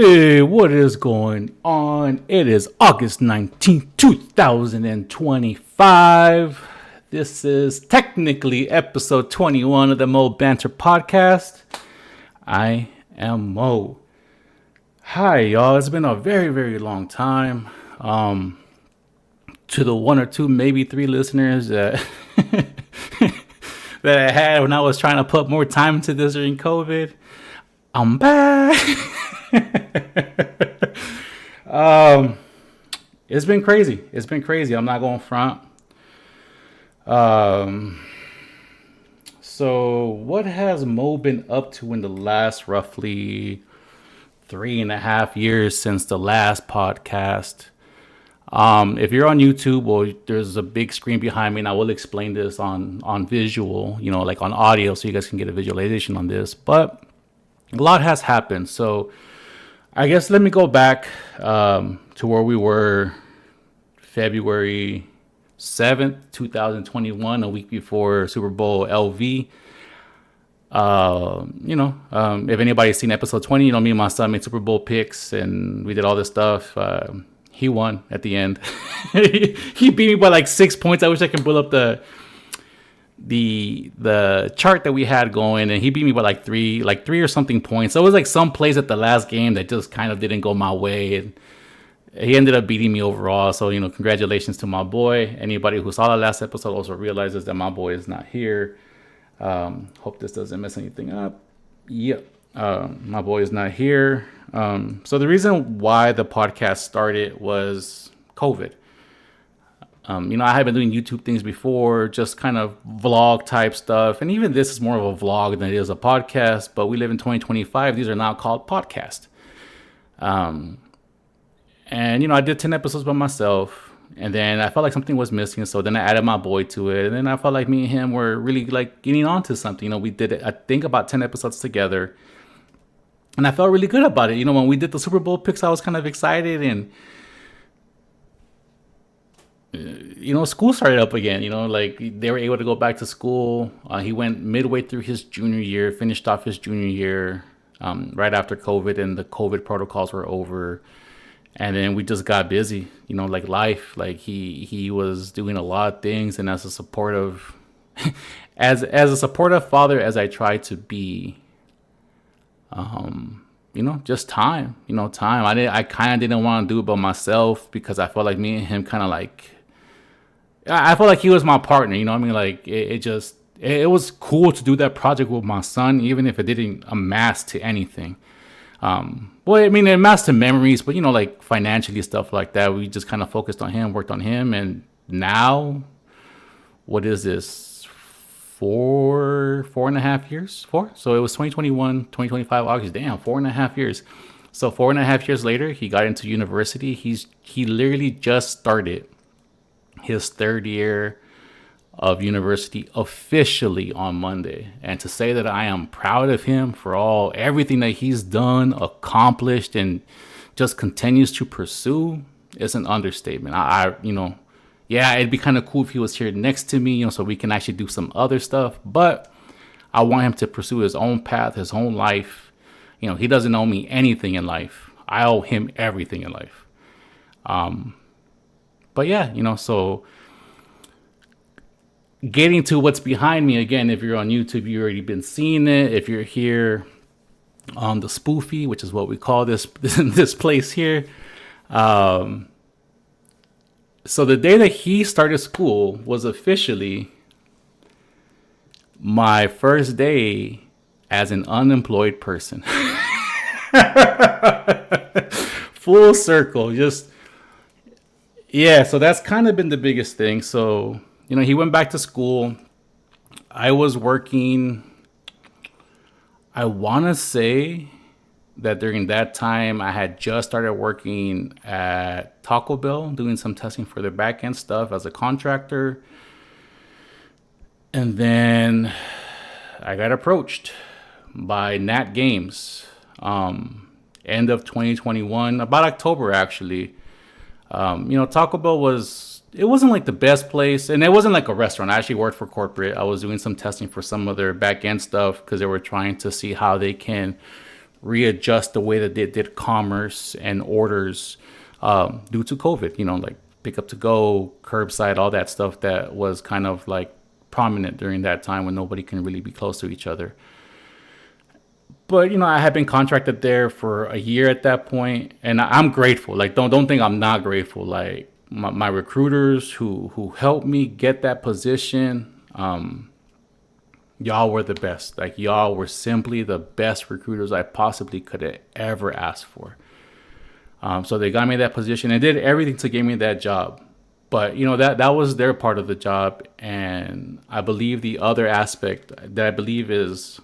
Hey, what is going on? It is August 19th, 2025. This is technically episode 21 of the Mo Banter podcast. I am Mo. Hi, y'all. It's been a very, very long time. To the one or two, maybe three listeners that that I had when I was trying to put more time into this during COVID, I'm back. It's been crazy. I'm not going front. So what has Mo been up to in the last roughly 3.5 years since the last podcast? If you're on YouTube, well, there's a big screen behind me, and I will explain this on visual, like on audio, so you guys can get a visualization on this. But a lot has happened. So I guess let me go back to where we were February 7th, 2021, a week before Super Bowl LV. If anybody's seen episode 20, me and my son made Super Bowl picks and we did all this stuff. He won at the end. He beat me by like 6 points. I wish I could pull up the chart that we had going, and he beat me by like three or something points. So it was like some plays at the last game that just kind of didn't go my way, and he ended up beating me overall. So congratulations to my boy. Anybody who saw the last episode also realizes that my boy is not here. Hope this doesn't mess anything up. Yep. My boy is not here. So the reason why the podcast started was COVID. I had been doing YouTube things before, just kind of vlog type stuff. And even this is more of a vlog than it is a podcast, but we live in 2025. These are now called podcasts. And I did 10 episodes by myself, and then I felt like something was missing. So then I added my boy to it. And then I felt like me and him were really like getting onto something. We did it, I think, about 10 episodes together. And I felt really good about it. When we did the Super Bowl picks, I was kind of excited, and school started up again. Like they were able to go back to school. He went midway through his junior year, finished off his junior year right after COVID, and the COVID protocols were over. And then we just got busy, like life. Like he was doing a lot of things, and as a supportive, as a supportive father as I tried to be, just time. I kind of didn't want to do it by myself because I felt like me and him kind of like. I felt like he was my partner, Like it was cool to do that project with my son, even if it didn't amass to anything. It amassed to memories, but like financially, stuff like that. We just kind of focused on him, worked on him, and now, what is this? 4.5 years? So it was 2021, 2025, August. Damn, 4.5 years. So 4.5 years later, he got into university. He literally just started his third year of university officially on Monday. And to say that I am proud of him for everything that he's done, accomplished, and just continues to pursue is an understatement. It'd be kind of cool if he was here next to me, so we can actually do some other stuff. But I want him to pursue his own path, his own life. He doesn't owe me anything in life. I owe him everything in life. But yeah, so getting to what's behind me again, if you're on YouTube, you've already been seeing it. If you're here on the spoofy, which is what we call this place here. So the day that he started school was officially my first day as an unemployed person. Full circle, so that's kind of been the biggest thing. So, he went back to school. I was working. I want to say that during that time, I had just started working at Taco Bell, doing some testing for their back end stuff as a contractor. And then I got approached by NantGames, end of 2021, about October, actually. Taco Bell wasn't like the best place, and it wasn't like a restaurant. I actually worked for corporate. I was doing some testing for some of their back end stuff because they were trying to see how they can readjust the way that they did commerce and orders due to COVID. Like pick up to go, curbside, all that stuff that was kind of like prominent during that time when nobody can really be close to each other. But I had been contracted there for a year at that point, and I'm grateful. Like don't think I'm not grateful. Like my recruiters who helped me get that position, y'all were the best. Like y'all were simply the best recruiters I possibly could have ever asked for. So they got me that position and did everything to get me that job. But that was their part of the job, and I believe the other aspect that I believe is,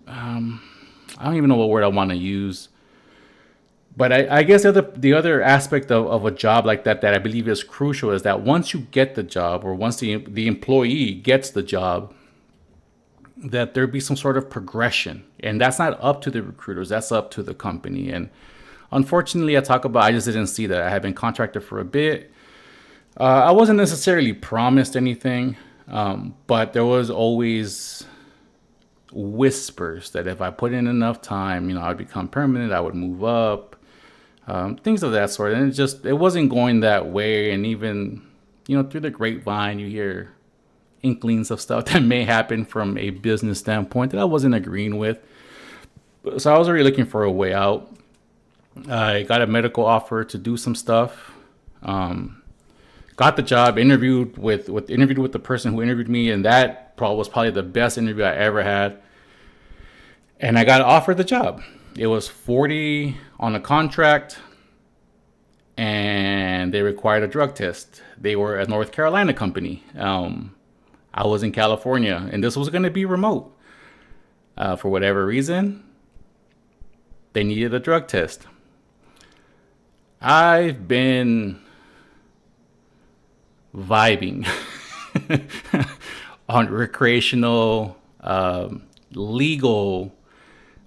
I don't even know what word I want to use, but I guess the other aspect of a job like that I believe is crucial is that once you get the job, or once the employee gets the job, that there be some sort of progression, and that's not up to the recruiters, that's up to the company. And unfortunately, I just didn't see that. I had been contracted for a bit. I wasn't necessarily promised anything, but there was always whispers that if I put in enough time, I would become permanent, I would move up, things of that sort. And it wasn't going that way. And even, through the grapevine, you hear inklings of stuff that may happen from a business standpoint that I wasn't agreeing with. So I was already looking for a way out. I got a medical offer to do some stuff. Got the job, interviewed with the person who interviewed me, and that was probably the best interview I ever had. And I got offered the job. It was 40 on a contract, and they required a drug test. They were a North Carolina company. I was in California, and this was going to be remote. For whatever reason, they needed a drug test. I've been vibing on recreational, legal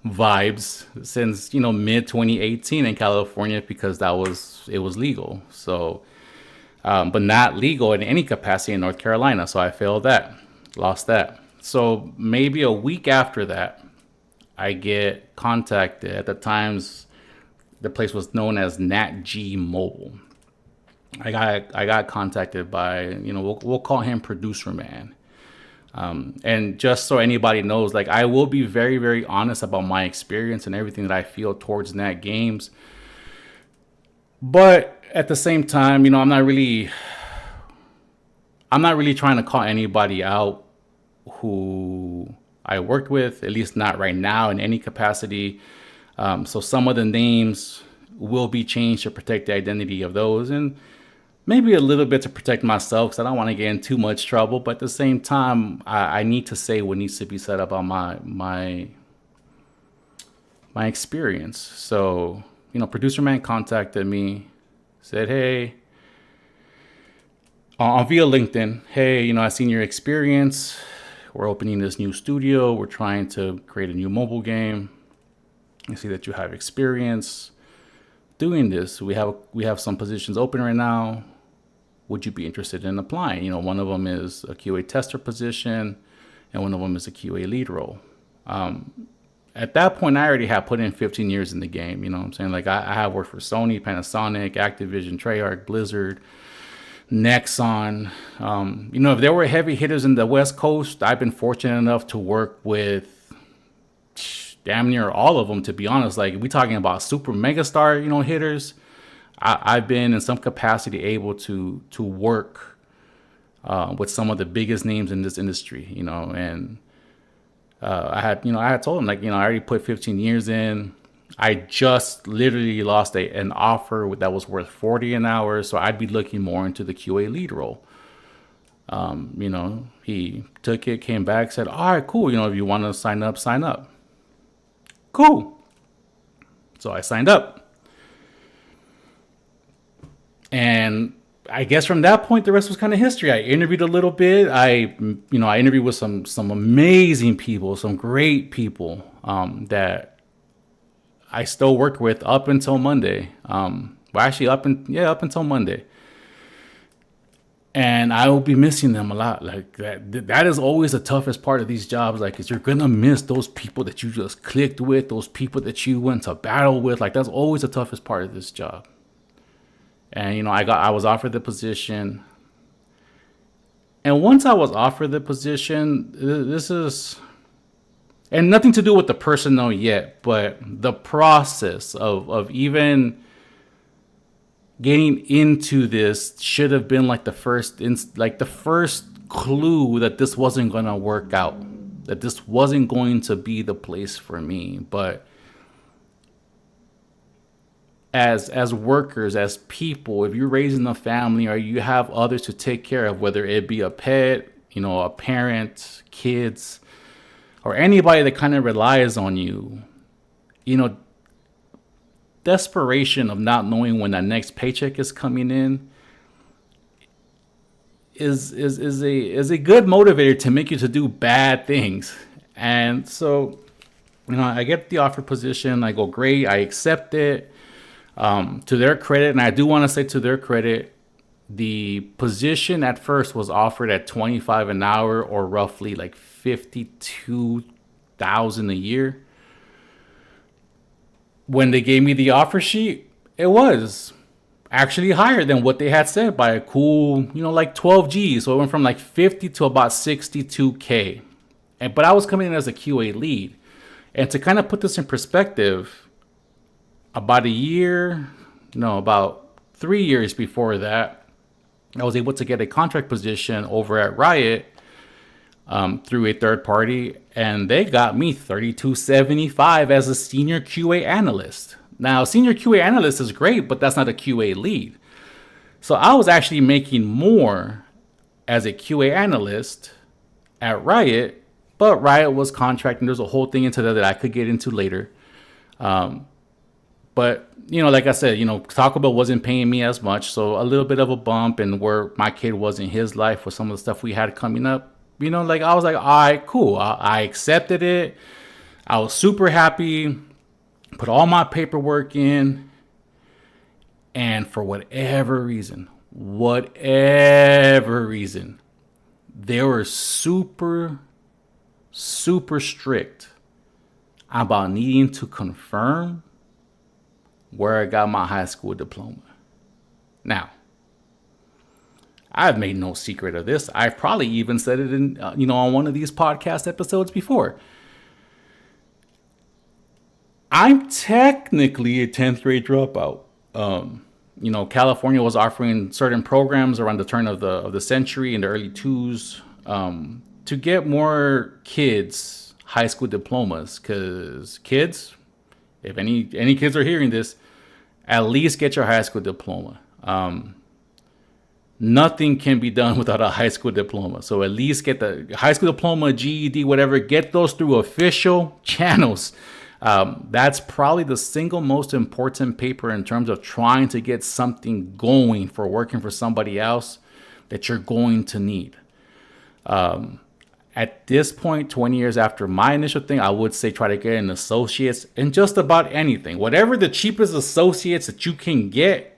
vibes since mid 2018 in California, because it was legal. So, but not legal in any capacity in North Carolina. So I failed that, lost that. So maybe a week after that, I get contacted. At the times, the place was known as NantG Mobile. I got contacted by, we'll call him Producer Man. And just so anybody knows, like, I will be very, very honest about my experience and everything that I feel towards NantGames. But at the same time, I'm not really trying to call anybody out who I worked with, at least not right now in any capacity. So some of the names will be changed to protect the identity of those, and maybe a little bit to protect myself, because I don't want to get in too much trouble. But at the same time, I need to say what needs to be said about my experience. So, Producer Man contacted me, said, hey, via LinkedIn, hey, I seen your experience. We're opening this new studio. We're trying to create a new mobile game. I see that you have experience doing this. We have some positions open right now. Would you be interested in applying? One of them is a QA tester position, and one of them is a QA lead role. At that point, I already had put in 15 years in the game. You know what I'm saying? Like, I have worked for Sony, Panasonic, Activision, Treyarch, Blizzard, Nexon. If there were heavy hitters in the West Coast, I've been fortunate enough to work with damn near all of them, to be honest. Like, we talking about super megastar, hitters. I've been in some capacity able to work with some of the biggest names in this industry, and I had told them, like, I already put 15 years in. I just literally lost an offer that was worth 40 an hour, so I'd be looking more into the QA lead role. He took it, came back, said, all right, cool. If you want to sign up, sign up. Cool. So I signed up. And I guess from that point, the rest was kind of history. I interviewed a little bit. I interviewed with some amazing people, some great people that I still work with up until Monday. Up until Monday. And I will be missing them a lot. Like that is always the toughest part of these jobs. Like, is you're gonna miss those people that you just clicked with, those people that you went to battle with. Like, that's always the toughest part of this job. And I was offered the position. And once I was offered the position, this is, and nothing to do with the personnel yet, but the process of even getting into this should have been like the first clue that this wasn't going to work out, that this wasn't going to be the place for me. But as workers, as people, if you're raising a family or you have others to take care of, whether it be a pet, a parent, kids, or anybody that kind of relies on you, desperation of not knowing when that next paycheck is coming in is a good motivator to make you to do bad things. And so, I get the offer position. I go, great. I accept it. To their credit, and I do want to say to their credit, the position at first was offered at $25 an hour, or roughly like $52,000 a year. When they gave me the offer sheet, it was actually higher than what they had said by a cool, like 12 G's. So it went from like 50 to about 62K. But I was coming in as a QA lead. And to kind of put this in perspective, about 3 years before that, I was able to get a contract position over at Riot through a third party, and they got me $32.75 as a senior QA analyst. Now, senior QA analyst is great, but that's not a QA lead. So I was actually making more as a QA analyst at Riot, but Riot was contracting. There's a whole thing into that I could get into later. But, like I said, Taco Bell wasn't paying me as much. So a little bit of a bump, and where my kid was in his life with some of the stuff we had coming up, I was like, all right, cool. I accepted it. I was super happy, put all my paperwork in. And for whatever reason, they were super, super strict about needing to confirm where I got my high school diploma. Now, I've made no secret of this. I've probably even said it in, on one of these podcast episodes before. I'm technically a 10th grade dropout. California was offering certain programs around the turn of the century in the early 2000s to get more kids high school diplomas, because kids, if any kids are hearing this, at least get your high school diploma. Nothing can be done without a high school diploma. So at least get the high school diploma, GED, whatever, get those through official channels. That's probably the single most important paper in terms of trying to get something going for working for somebody else that you're going to need. At this point, 20 years after my initial thing, I would say try to get an associate's in just about anything. Whatever the cheapest associates that you can get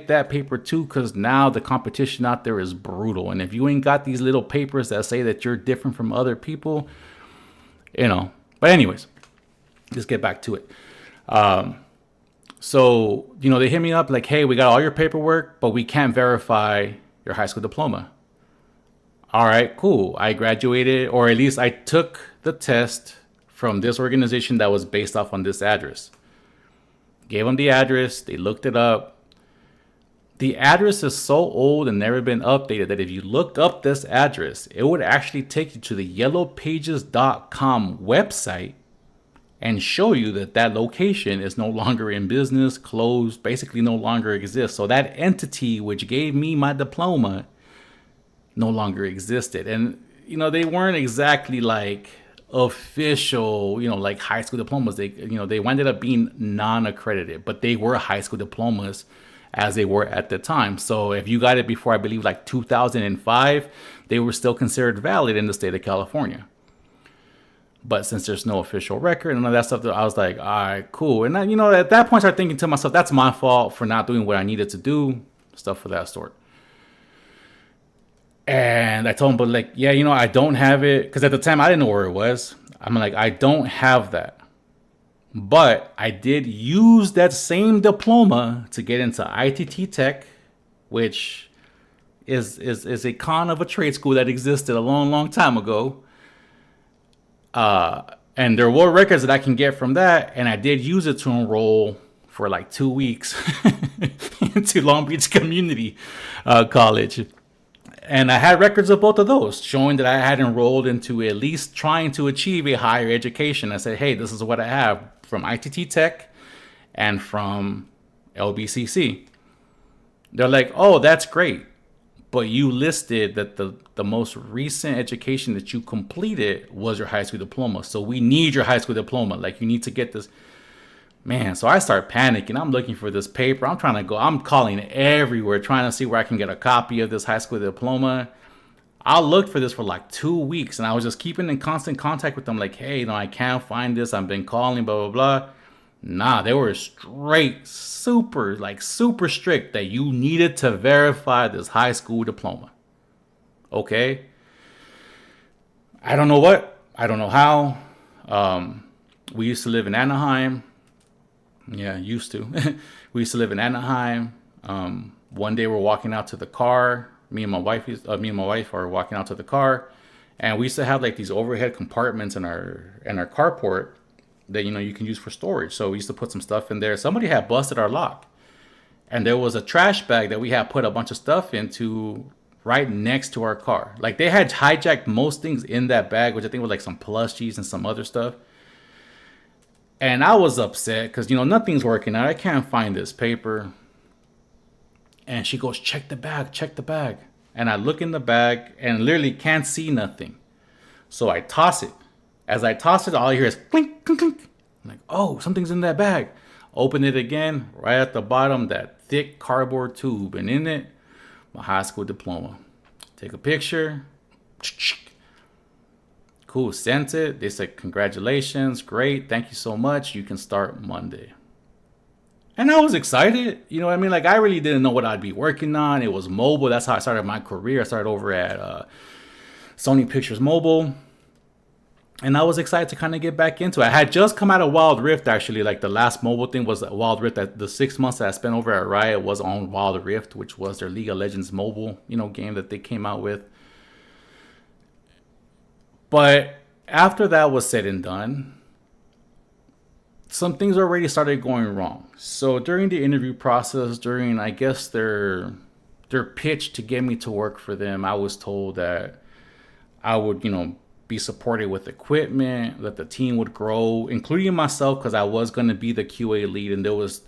that paper too, because now the competition out there is brutal. And if you ain't got these little papers that say that you're different from other people, But anyways, let's get back to it. So, they hit me up like, hey, we got all your paperwork, but we can't verify your high school diploma. All right, cool. I graduated, or at least I took the test from this organization that was based off on this address. Gave them the address. They looked it up. The address is so old and never been updated that if you looked up this address, it would actually take you to the yellowpages.com website and show you that location is no longer in business, closed, basically no longer exists. So that entity which gave me my diploma no longer existed. And, they weren't exactly like official, like high school diplomas. They ended up being non-accredited, but they were high school diplomas as they were at the time. So if you got it before, I believe, like 2005, they were still considered valid in the state of California. But since there's no official record and all that stuff, I was like, all right, cool. And at that point, I started thinking to myself, that's my fault for not doing what I needed to do, stuff of that sort. And I told him, but like, yeah, I don't have it. Because at the time, I didn't know where it was. I'm like, I don't have that. But I did use that same diploma to get into ITT Tech, which is a con of a trade school that existed a long, long time ago. And there were records that I can get from that. And I did use it to enroll for like 2 weeks into Long Beach Community College. And I had records of both of those showing that I had enrolled into at least trying to achieve a higher education. I said, hey, this is what I have from ITT Tech and from LBCC. They're like, oh, that's great. But you listed that the most recent education that you completed was your high school diploma. So we need your high school diploma. Like, you need to get this. Man, so I start panicking. I'm looking for this paper. I'm calling everywhere, trying to see where I can get a copy of this high school diploma. I looked for this for like 2 weeks, and I was just keeping in constant contact with them. Like, hey, I can't find this. I've been calling, blah, blah, blah. Nah, they were super strict that you needed to verify this high school diploma. Okay. I don't know what. I don't know how. We used to live in Anaheim. Yeah, used to. We used to live in Anaheim. One day we're walking out to the car. Me and my wife are walking out to the car, and we used to have like these overhead compartments in our carport that you can use for storage. So we used to put some stuff in there. Somebody had busted our lock, and there was a trash bag that we had put a bunch of stuff into right next to our car. Like, they had hijacked most things in that bag, which I think was like some plushies and some other stuff. And I was upset because, nothing's working out. I can't find this paper. And she goes, check the bag. And I look in the bag and literally can't see nothing. So I toss it. As I toss it, all I hear is clink, clink, clink. I'm like, oh, something's in that bag. Open it again. Right at the bottom, that thick cardboard tube. And in it, my high school diploma. Take a picture. Cool, sent it. They said, congratulations, great, thank you so much. You can start Monday. And I was excited. You know what I mean? Like, I really didn't know what I'd be working on. It was mobile. That's how I started my career. I started over at Sony Pictures Mobile. And I was excited to kind of get back into it. I had just come out of Wild Rift, actually. Like, the last mobile thing was Wild Rift. The 6 months that I spent over at Riot was on Wild Rift, which was their League of Legends mobile, game that they came out with. But after that was said and done, some things already started going wrong. So during the interview process, during, I guess, their pitch to get me to work for them, I was told that I would, be supported with equipment, that the team would grow, including myself, because I was going to be the QA lead, and there was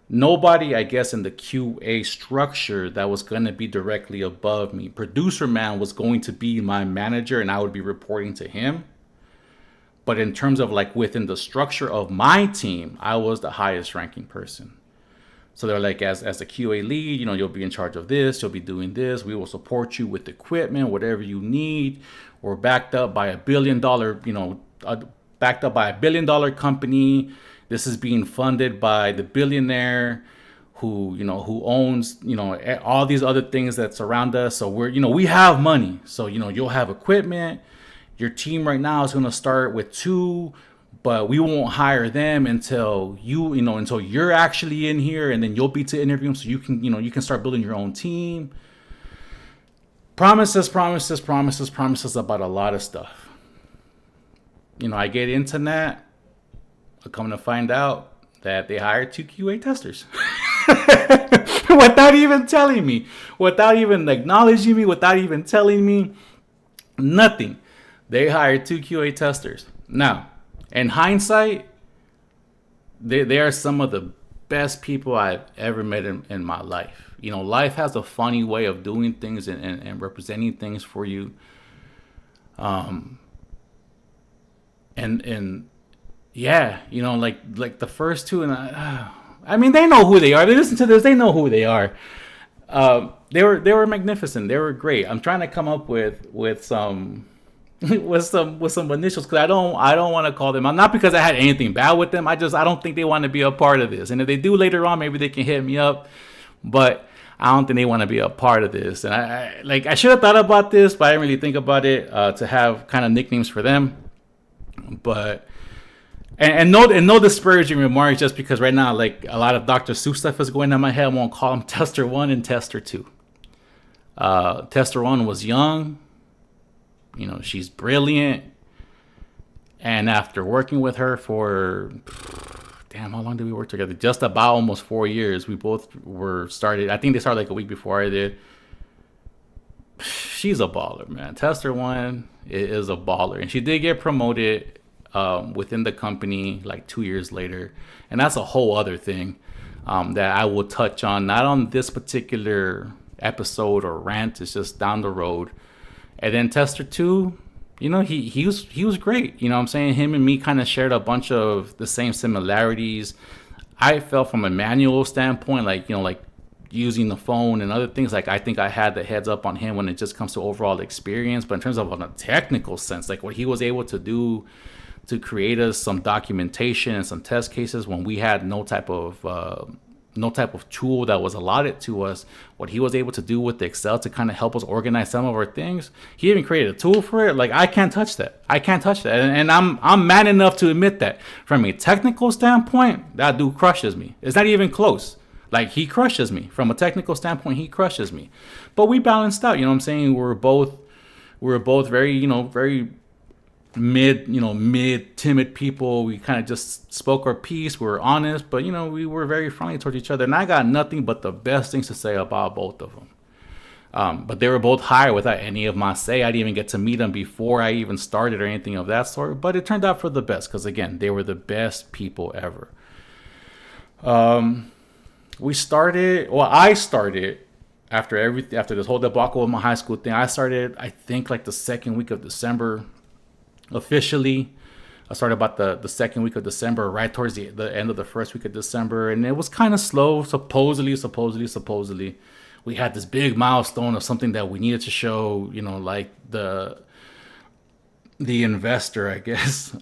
nobody, I guess, in the QA structure that was going to be directly above me. Producer man was going to be my manager, and I would be reporting to him. But in terms of like within the structure of my team, I was the highest ranking person. So they're like, as the QA lead, you'll be in charge of this, you'll be doing this. We will support you with equipment, whatever you need. We're backed up by $1 billion, company. This is being funded by the billionaire who owns, all these other things that surround us. So we have money. So, you'll have equipment. Your team right now is going to start with 2, but we won't hire them until until you're actually in here, and then you'll be to interview them so you can start building your own team. Promises about a lot of stuff. I get into that. I come to find out that they hired 2 QA testers. Without even telling me, without even acknowledging me, without even telling me nothing. They hired 2 QA testers. Now, in hindsight, they are some of the best people I've ever met in my life. Life has a funny way of doing things and representing things for you. And yeah, like the first 2, and I mean, they know who they are. They listen to this. They know who they are. They were magnificent. They were great. I'm trying to come up with some initials, because I don't want to call them out. Not because I had anything bad with them. I don't think they want to be a part of this. And if they do later on, maybe they can hit me up. But I don't think they want to be a part of this. And I should have thought about this, but I didn't really think about it to have kind of nicknames for them. But no disparaging remarks, just because right now like a lot of Dr. Seuss stuff is going on my head. I won't call them Tester 1 and Tester 2. Tester 1 was young. She's brilliant. And after working with her for, damn, how long did we work together? Just about almost 4 years. We both were started. I think they started like a week before I did. She's a baller, man. Tester 1 is a baller. And she did get promoted within the company like 2 years later. And that's a whole other thing that I will touch on. Not on this particular episode or rant. It's just down the road. And then Tester 2, he was great. What I'm saying? Him and me kind of shared a bunch of the same similarities. I felt from a manual standpoint, like using the phone and other things, like I think I had the heads up on him when it just comes to overall experience. But in terms of on a technical sense, like what he was able to do to create us some documentation and some test cases when we had no type of tool that was allotted to us, what he was able to do with the Excel to kind of help us organize some of our things. He even created a tool for it. Like, I can't touch that. And I'm man enough to admit that from a technical standpoint, that dude crushes me. It's not even close. Like, he crushes me from a technical standpoint. He crushes me, but we balanced out. I'm saying? We were both very, very mid timid people. We kind of just spoke our piece. We were honest, but we were very friendly towards each other. And I got nothing but the best things to say about both of them. But they were both hired without any of my say. I didn't even get to meet them before I even started or anything of that sort. But it turned out for the best because, again, they were the best people ever. I started after this whole debacle with my high school thing. I started, I think, like the second week of December. Officially, I started about the second week of December, right towards the end of the first week of December, and it was kind of slow. Supposedly, we had this big milestone of something that we needed to show. Like the investor, I guess.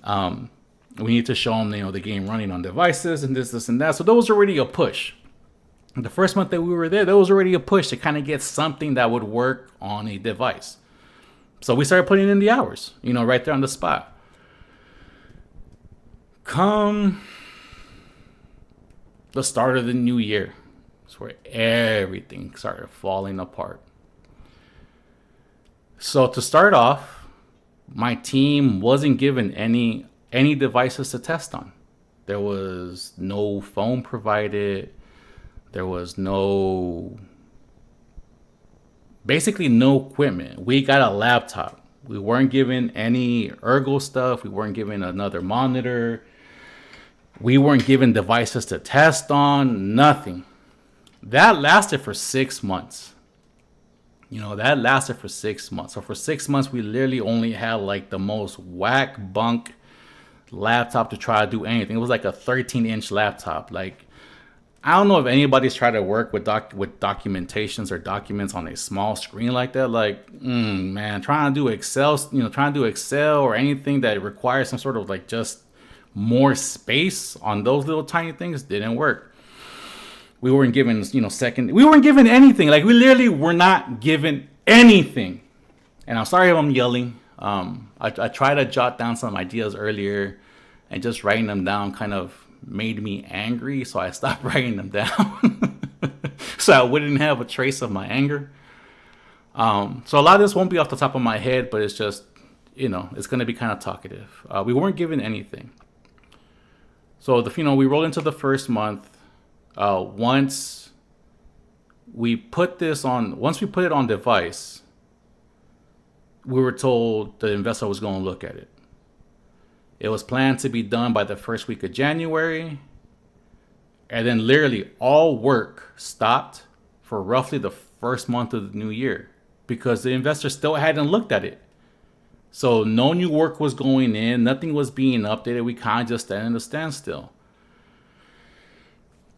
We need to show them, the game running on devices and this and that. So that was already a push. The first month that we were there was already a push to kind of get something that would work on a device. So we started putting in the hours, right there on the spot. Come the start of the new year, it's where everything started falling apart. So to start off, my team wasn't given any devices to test on. There was no phone provided. There was basically no equipment. We got a laptop. We weren't given any ergo stuff. We weren't given another monitor. We weren't given devices to test on. Nothing. That lasted for 6 months. So for 6 months, we literally only had like the most whack bunk laptop to try to do anything. It was like a 13-inch laptop. Like, I don't know if anybody's tried to work with documentations or documents on a small screen like that. Like, man, trying to do Excel or anything that requires some sort of like just more space on those little tiny things didn't work. We weren't given, we weren't given anything. Like, we literally were not given anything. And I'm sorry if I'm yelling. I tried to jot down some ideas earlier, and just writing them down kind of made me angry, so I stopped writing them down so I wouldn't have a trace of my anger. So a lot of this won't be off the top of my head, but it's just, it's going to be kind of talkative. We weren't given anything. So we rolled into the first month. Once we put it on device, we were told the investor was going to look at it. It was planned to be done by the first week of January. And then literally all work stopped for roughly the first month of the new year because the investor still hadn't looked at it. So no new work was going in. Nothing was being updated. We kind of just stand in a standstill.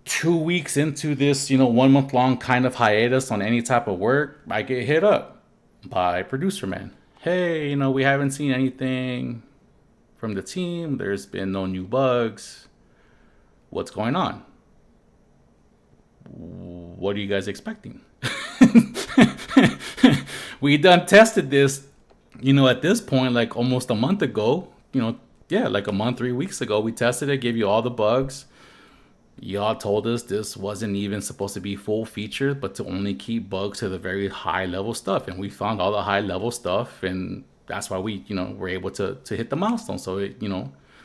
2 weeks into this, 1 month long kind of hiatus on any type of work, I get hit up by producer man. Hey, we haven't seen anything from the team. There's been no new bugs. What's going on? What are you guys expecting? We done tested this, at this point, like almost a month ago, yeah, like a month, 3 weeks ago, we tested it, gave you all the bugs. Y'all told us this wasn't even supposed to be full features, but to only keep bugs to the very high level stuff. And we found all the high level stuff, and that's why we, were able to hit the milestone. So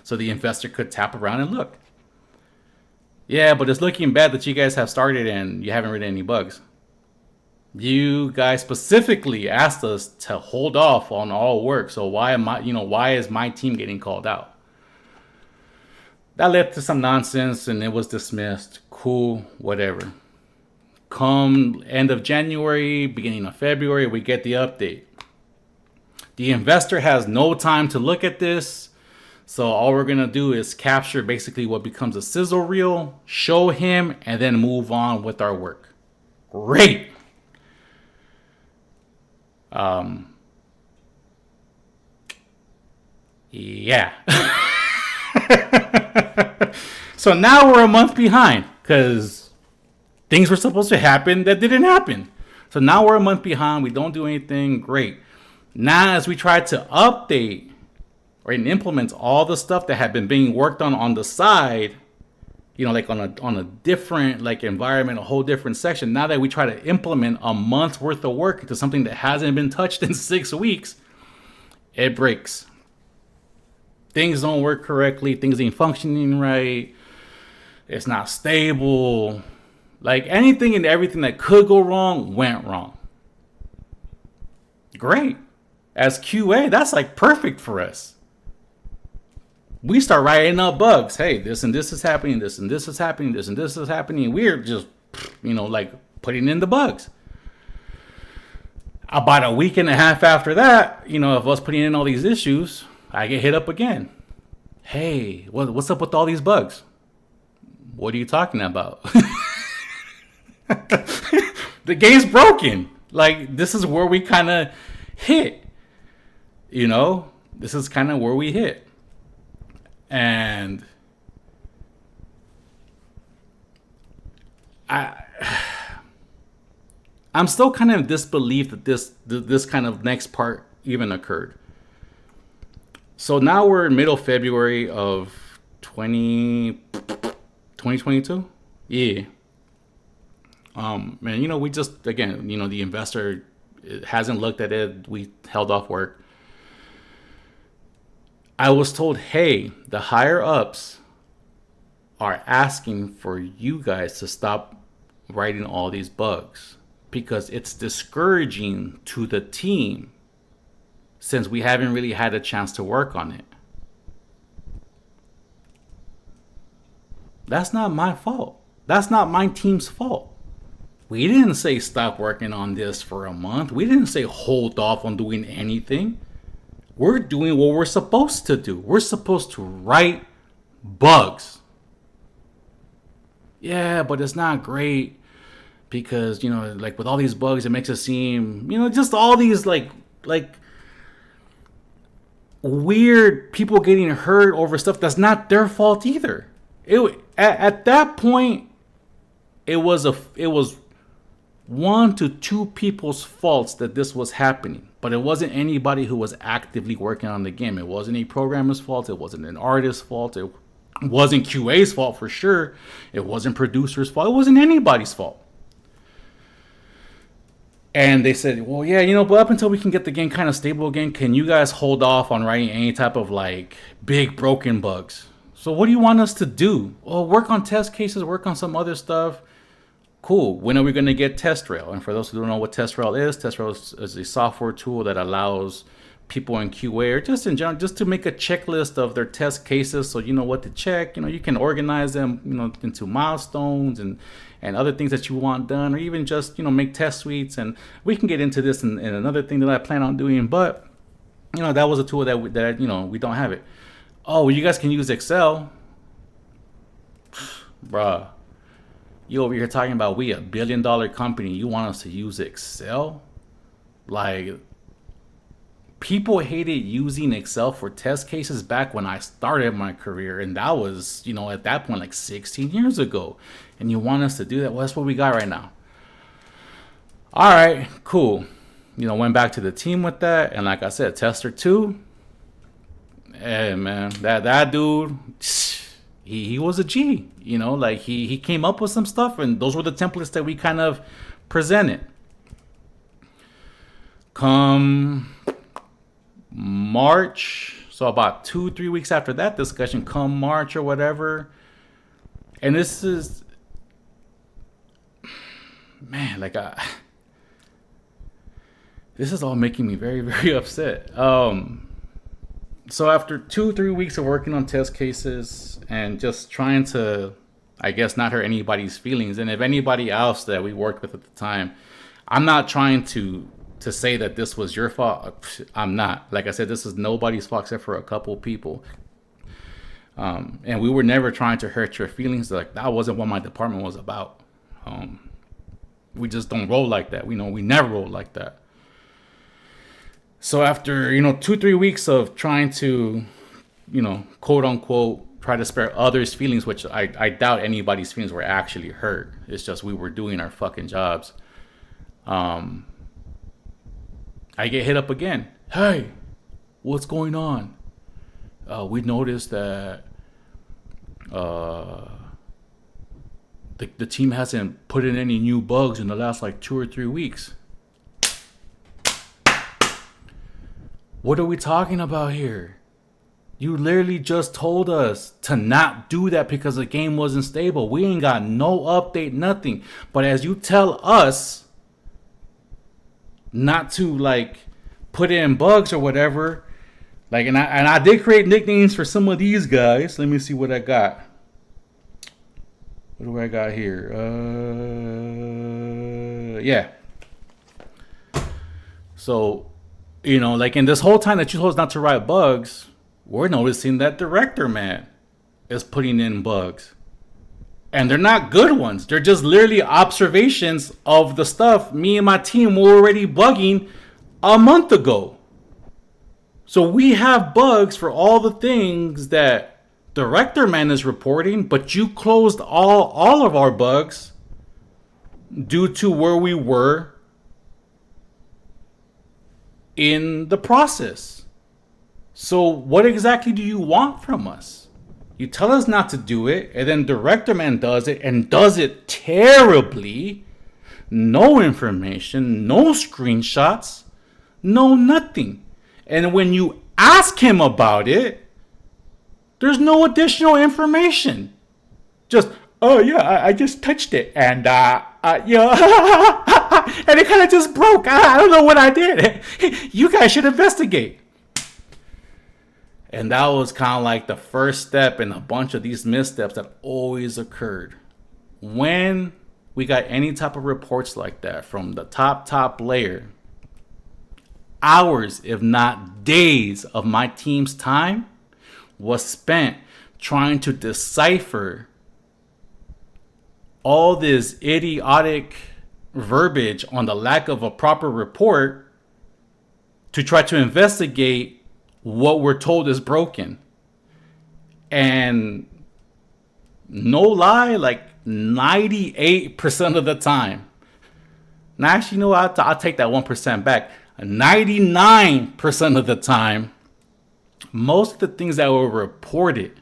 so the investor could tap around and look. Yeah, but it's looking bad that you guys have started and you haven't written any bugs. You guys specifically asked us to hold off on all work. So why is my team getting called out? That led to some nonsense and it was dismissed. Cool, whatever. Come end of January, beginning of February, we get the update. The investor has no time to look at this. So all we're going to do is capture basically what becomes a sizzle reel, show him, and then move on with our work. Great. Yeah. So now we're a month behind because things were supposed to happen that didn't happen. So now we're a month behind. We don't do anything. Great. Now as we try to update and implement all the stuff that had been being worked on the side, like on a different like environment, a whole different section. Now that we try to implement a month's worth of work into something that hasn't been touched in 6 weeks, it breaks. Things don't work correctly. Things ain't functioning right. It's not stable. Like anything and everything that could go wrong went wrong. Great. As QA, that's like perfect for us. We start writing up bugs. Hey, this and this is happening, this and this is happening, this and this is happening. We're just, like putting in the bugs. About a week and a half after that, of us putting in all these issues, I get hit up again. Hey, what's up with all these bugs? What are you talking about? The game's broken. Like, this is where we kind of hit. This is kind of where we hit. And I'm still kind of in disbelief that this kind of next part even occurred. So now we're in middle February of 2022. Yeah. And we just, again, the investor hasn't looked at it. We held off work. I was told, hey, the higher ups are asking for you guys to stop writing all these bugs because it's discouraging to the team since we haven't really had a chance to work on it. That's not my fault. That's not my team's fault. We didn't say stop working on this for a month. We didn't say hold off on doing anything. We're doing what we're supposed to do. We're supposed to write bugs. Yeah, but it's not great because, like with all these bugs, it makes it seem, just all these like weird people getting hurt over stuff that's not their fault either. At that point, it was 1 to 2 people's faults that this was happening. But it wasn't anybody who was actively working on the game. It wasn't a programmer's fault. It wasn't an artist's fault. It wasn't QA's fault for sure. It wasn't producer's fault. It wasn't anybody's fault. And they said, well, yeah, but up until we can get the game kind of stable again, can you guys hold off on writing any type of like big broken bugs? So what do you want us to do? Well, work on test cases, work on some other stuff. Cool. When are we going to get TestRail? And for those who don't know what TestRail is a software tool that allows people in QA or just in general, just to make a checklist of their test cases so you know what to check. You can organize them, into milestones and other things that you want done, or even just, make test suites. And we can get into this in another thing that I plan on doing. But, that was a tool that we don't have it. Oh, you guys can use Excel. Bruh. You over here talking about we $1 billion company. You want us to use Excel? Like, people hated using Excel for test cases back when I started my career. And that was, at that point, like 16 years ago. And you want us to do that? Well, that's what we got right now. All right, cool. Went back to the team with that, and like I said, tester 2. Hey man, that dude, he was a G. Like he came up with some stuff, and those were the templates that we kind of presented. Come March, so about 2-3 weeks after that discussion, come March or whatever, and this is, man, like this is all making me very, very upset. So after 2-3 weeks of working on test cases and just trying to, I guess, not hurt anybody's feelings, and if anybody else that we worked with at the time, I'm not trying to say that this was your fault. I'm not. Like I said, this is nobody's fault except for a couple people. And we were never trying to hurt your feelings. Like, that wasn't what my department was about. We just don't roll like that. We never roll like that. So after, 2-3 weeks of trying to, quote unquote, try to spare others' feelings, which I doubt anybody's feelings were actually hurt. It's just we were doing our fucking jobs. I get hit up again. Hey, what's going on? We noticed that the team hasn't put in any new bugs in the last like 2 or 3 weeks. What are we talking about here? You literally just told us to not do that because the game wasn't stable. We ain't got no update, nothing. But as you tell us not to like put in bugs or whatever, like, and I did create nicknames for some of these guys. Let me see what I got. What do I got here? Yeah. So, like in this whole time that you told us not to write bugs, we're noticing that director man is putting in bugs. And they're not good ones. They're just literally observations of the stuff me and my team were already bugging a month ago. So we have bugs for all the things that director man is reporting, but you closed all of our bugs due to where we were in the process. So what exactly do you want from us? You tell us not to do it, and then director man does it and does it terribly. No information, no screenshots, no nothing. And when you ask him about it, there's no additional information. Just, oh yeah, I just touched it, and and it kind of just broke. I don't know what I did. You guys should investigate. And that was kind of like the first step in a bunch of these missteps that always occurred. When we got any type of reports like that from the top layer, hours, if not days, of my team's time was spent trying to decipher all this idiotic verbiage on the lack of a proper report to try to investigate what we're told is broken. And no lie, like 98% of the time. Now, actually, I'll take that 1% back. 99% of the time, most of the things that were reported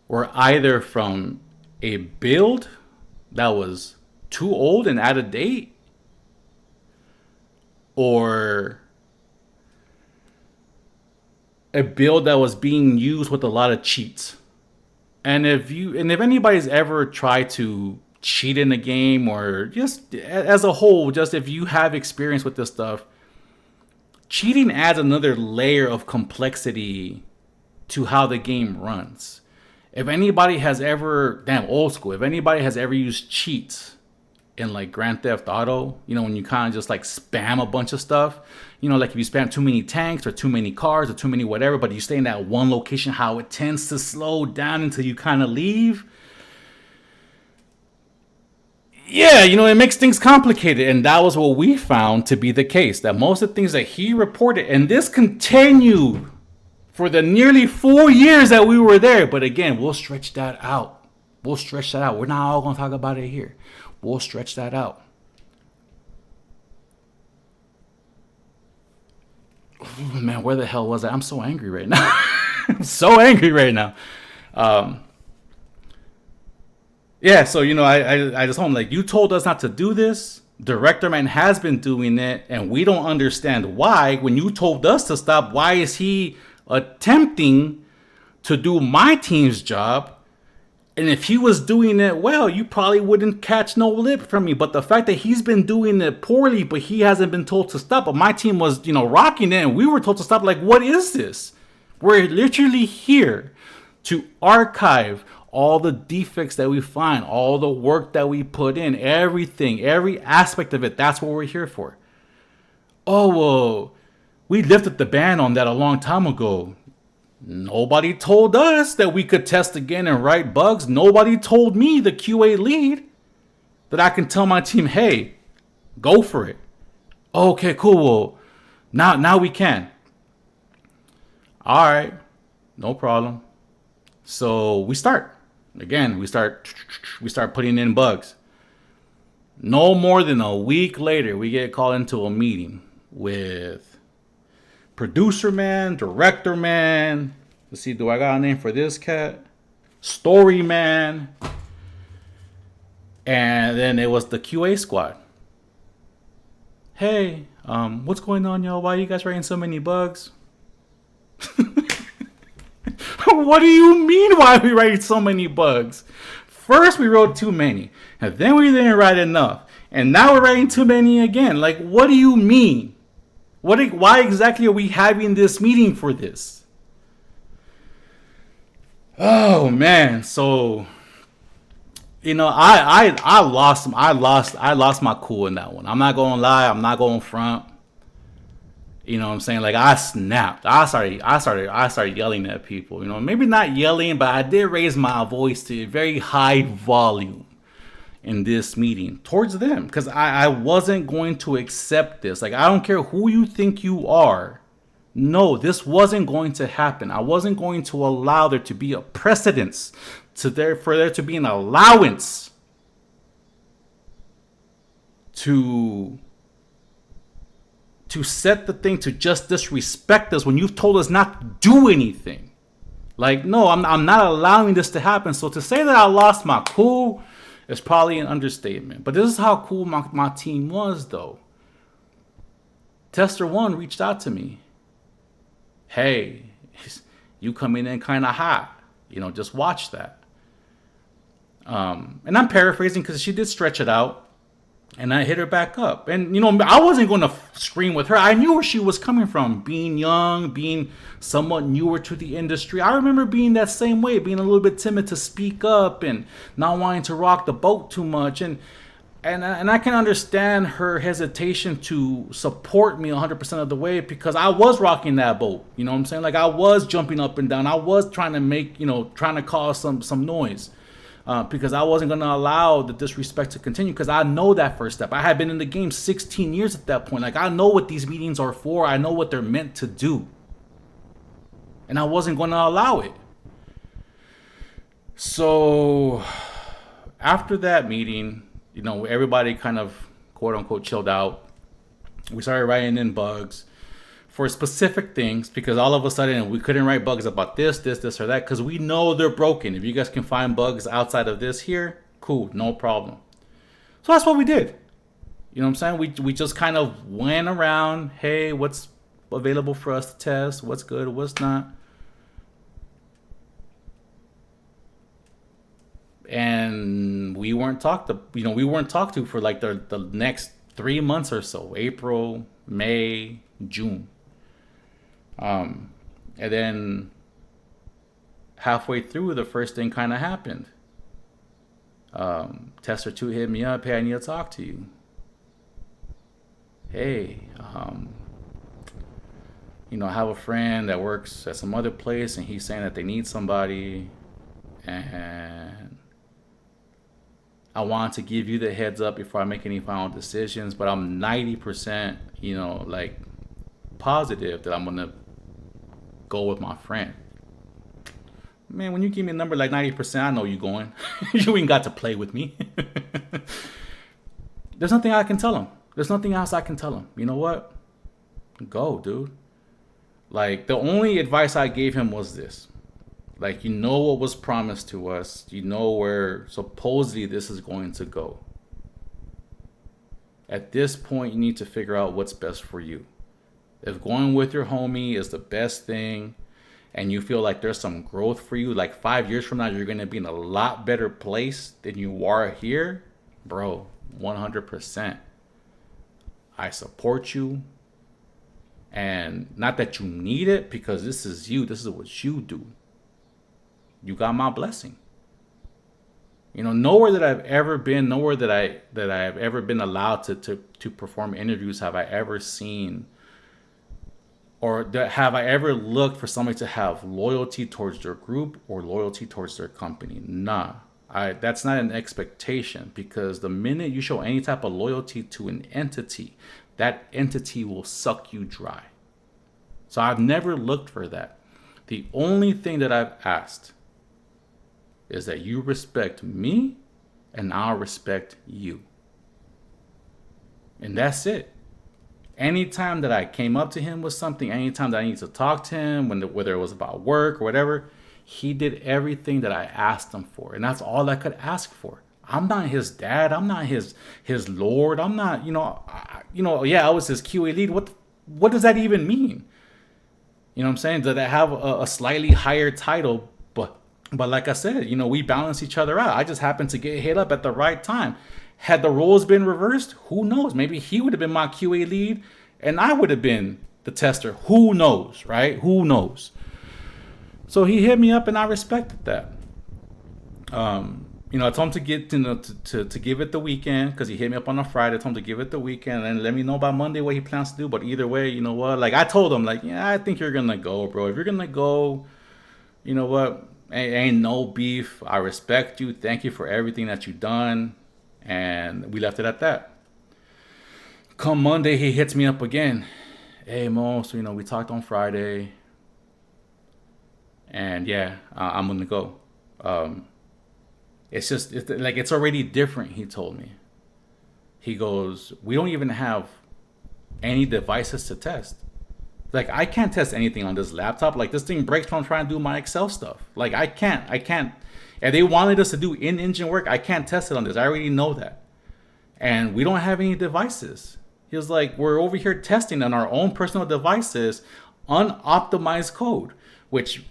were either from a build that was too old and out of date, or a build that was being used with a lot of cheats. And if anybody's ever tried to cheat in a game, or just as a whole, just if you have experience with this stuff, cheating adds another layer of complexity to how the game runs. If anybody has ever, old school, if anybody has ever used cheats in like Grand Theft Auto, when you kind of just like spam a bunch of stuff, like if you spam too many tanks or too many cars or too many whatever, but you stay in that one location, how it tends to slow down until you kind of leave. Yeah, it makes things complicated. And that was what we found to be the case, that most of the things that he reported, and this continued for the nearly 4 years that we were there. But again, we'll stretch that out. We're not all going to talk about it here. We'll stretch that out. Oh, man, where the hell was I? I'm so angry right now. I'm so angry right now. Um, yeah, so I just told him, like, you told us not to do this. Director man has been doing it, and we don't understand why. When you told us to stop, why is he attempting to do my team's job? And if he was doing it well, you probably wouldn't catch no lip from me. But the fact that he's been doing it poorly, but he hasn't been told to stop, but my team was, rocking it, and we were told to stop. Like, what is this? We're literally here to archive all the defects that we find, all the work that we put in, everything, every aspect of it. That's what we're here for. Oh, well, we lifted the ban on that a long time ago. Nobody told us that we could test again and write bugs. Nobody told me, the QA lead, that I can tell my team, hey, go for it. Okay, cool. Well, now we can. All right, no problem. So we start. Again, we start putting in bugs. No more than a week later, we get called into a meeting with producer man, director man. Let's see, do I got a name for this cat? Story man. And then it was the QA squad. Hey, what's going on, y'all? Why are you guys writing so many bugs? What do you mean, why are we writing so many bugs? First, we wrote too many. And then we didn't write enough. And now we're writing too many again. Like, what do you mean? Why exactly are we having this meeting for this? Oh man, so I lost my cool in that one. I'm not gonna lie, I'm not gonna front. You know what I'm saying? Like, I snapped. I started yelling at people. Maybe not yelling, but I did raise my voice to a very high volume in this meeting towards them, because I wasn't going to accept this. Like, I don't care who you think you are. No, this wasn't going to happen. I wasn't going to allow there to be a precedence for there to be an allowance to set the thing to just disrespect us when you've told us not to do anything. Like, no, I'm not allowing this to happen. So to say that I lost my cool is probably an understatement. But this is how cool my team was, though. Tester 1 reached out to me. Hey, you coming in kind of hot. Just watch that. And I'm paraphrasing because she did stretch it out. And I hit her back up. And, I wasn't going to scream with her. I knew where she was coming from. Being young, being somewhat newer to the industry. I remember being that same way. Being a little bit timid to speak up and not wanting to rock the boat too much. And I can understand her hesitation to support me 100% of the way, because I was rocking that boat. You know what I'm saying? Like, I was jumping up and down. I was trying to cause some noise. Because I wasn't going to allow the disrespect to continue, because I know that first step. I had been in the game 16 years at that point. Like, I know what these meetings are for. I know what they're meant to do. And I wasn't going to allow it. So after that meeting, everybody kind of, quote unquote, chilled out. We started writing in bugs for specific things, because all of a sudden we couldn't write bugs about this or that, because we know they're broken. If you guys can find bugs outside of this here, cool, no problem. So that's what we did. You know what I'm saying? We just kind of went around, hey, what's available for us to test, what's good, what's not. And we weren't talked to for like the next 3 months or so. April, May, June. And then halfway through, the first thing kind of happened. Tester 2 hit me up. Hey, I need to talk to you. Hey, I have a friend that works at some other place, and he's saying that they need somebody, and I want to give you the heads up before I make any final decisions, but I'm 90%, positive that I'm gonna go with my friend. Man, when you give me a number like 90%, I know you going. You ain't got to play with me. There's nothing I can tell him. There's nothing else I can tell him. You know what? Go, dude. Like, the only advice I gave him was this. Like, you know what was promised to us. You know where supposedly this is going to go. At this point, you need to figure out what's best for you. If going with your homie is the best thing and you feel like there's some growth for you, like 5 years from now, you're going to be in a lot better place than you are here, bro, 100%. I support you. And not that you need it, because this is you. This is what you do. You got my blessing. You know, nowhere that I've ever been, nowhere that I've ever been allowed to perform interviews have I ever seen, or have I ever looked for somebody to have loyalty towards their group or loyalty towards their company. Nah. That's not an expectation, because the minute you show any type of loyalty to an entity, that entity will suck you dry. So I've never looked for that. The only thing that I've asked is that you respect me and I'll respect you. And that's it. Anytime that I came up to him with something, anytime that I needed to talk to him, whether it was about work or whatever, he did everything that I asked him for. And that's all I could ask for. I'm not his dad. I'm not his lord. I'm not, yeah, I was his QA lead. What does that even mean? You know what I'm saying? That I have a slightly higher title, but like I said, we balance each other out. I just happened to get hit up at the right time. Had the roles been reversed, who knows? Maybe he would have been my QA lead and I would have been the tester. Who knows, right? Who knows? So he hit me up and I respected that. I told him to get to give it the weekend, because he hit me up on a Friday. I told him to give it the weekend and let me know by Monday what he plans to do. But either way, you know what? Like, I told him, like, yeah, I think you're gonna go, bro. If you're gonna go, you know what? Ain't no beef. I respect you. Thank you for everything that you've done. And we left it at that. Come Monday, he hits me up again. Hey, Mo, so, we talked on Friday. And yeah, I'm gonna go. It's already different, he told me. He goes, we don't even have any devices to test. Like, I can't test anything on this laptop. Like, this thing breaks when I'm trying to do my Excel stuff. Like, I can't. If they wanted us to do in-engine work, I can't test it on this. I already know that. And we don't have any devices. He was like, we're over here testing on our own personal devices, unoptimized code, which,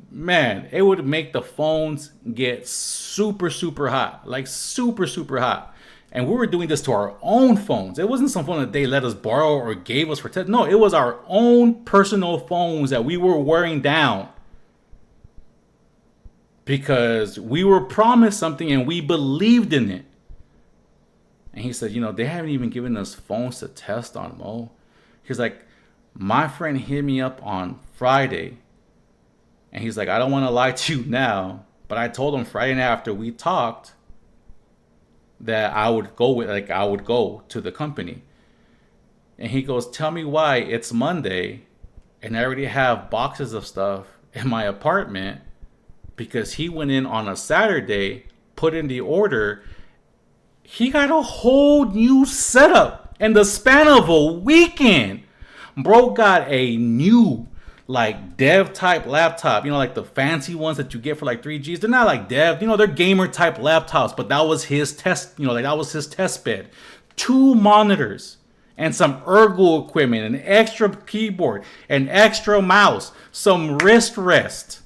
man, it would make the phones get super, super hot. Like, super, super hot. And we were doing this to our own phones. It wasn't some phone that they let us borrow or gave us for test. No, it was our own personal phones that we were wearing down, because we were promised something and we believed in it. And he said, they haven't even given us phones to test on, Mo. He's like, my friend hit me up on Friday. And he's like, I don't want to lie to you now, but I told him Friday night after we talked that I would go to the company. And he goes, tell me why it's Monday and I already have boxes of stuff in my apartment, because he went in on a Saturday, put in the order. He got a whole new setup in the span of a weekend. Bro got a new, like, dev type laptop, like the fancy ones that you get for like 3Gs. They're not like dev, they're gamer type laptops, but that was his test, that was his test bed. 2 monitors and some ergo equipment, an extra keyboard, an extra mouse, some wrist rest.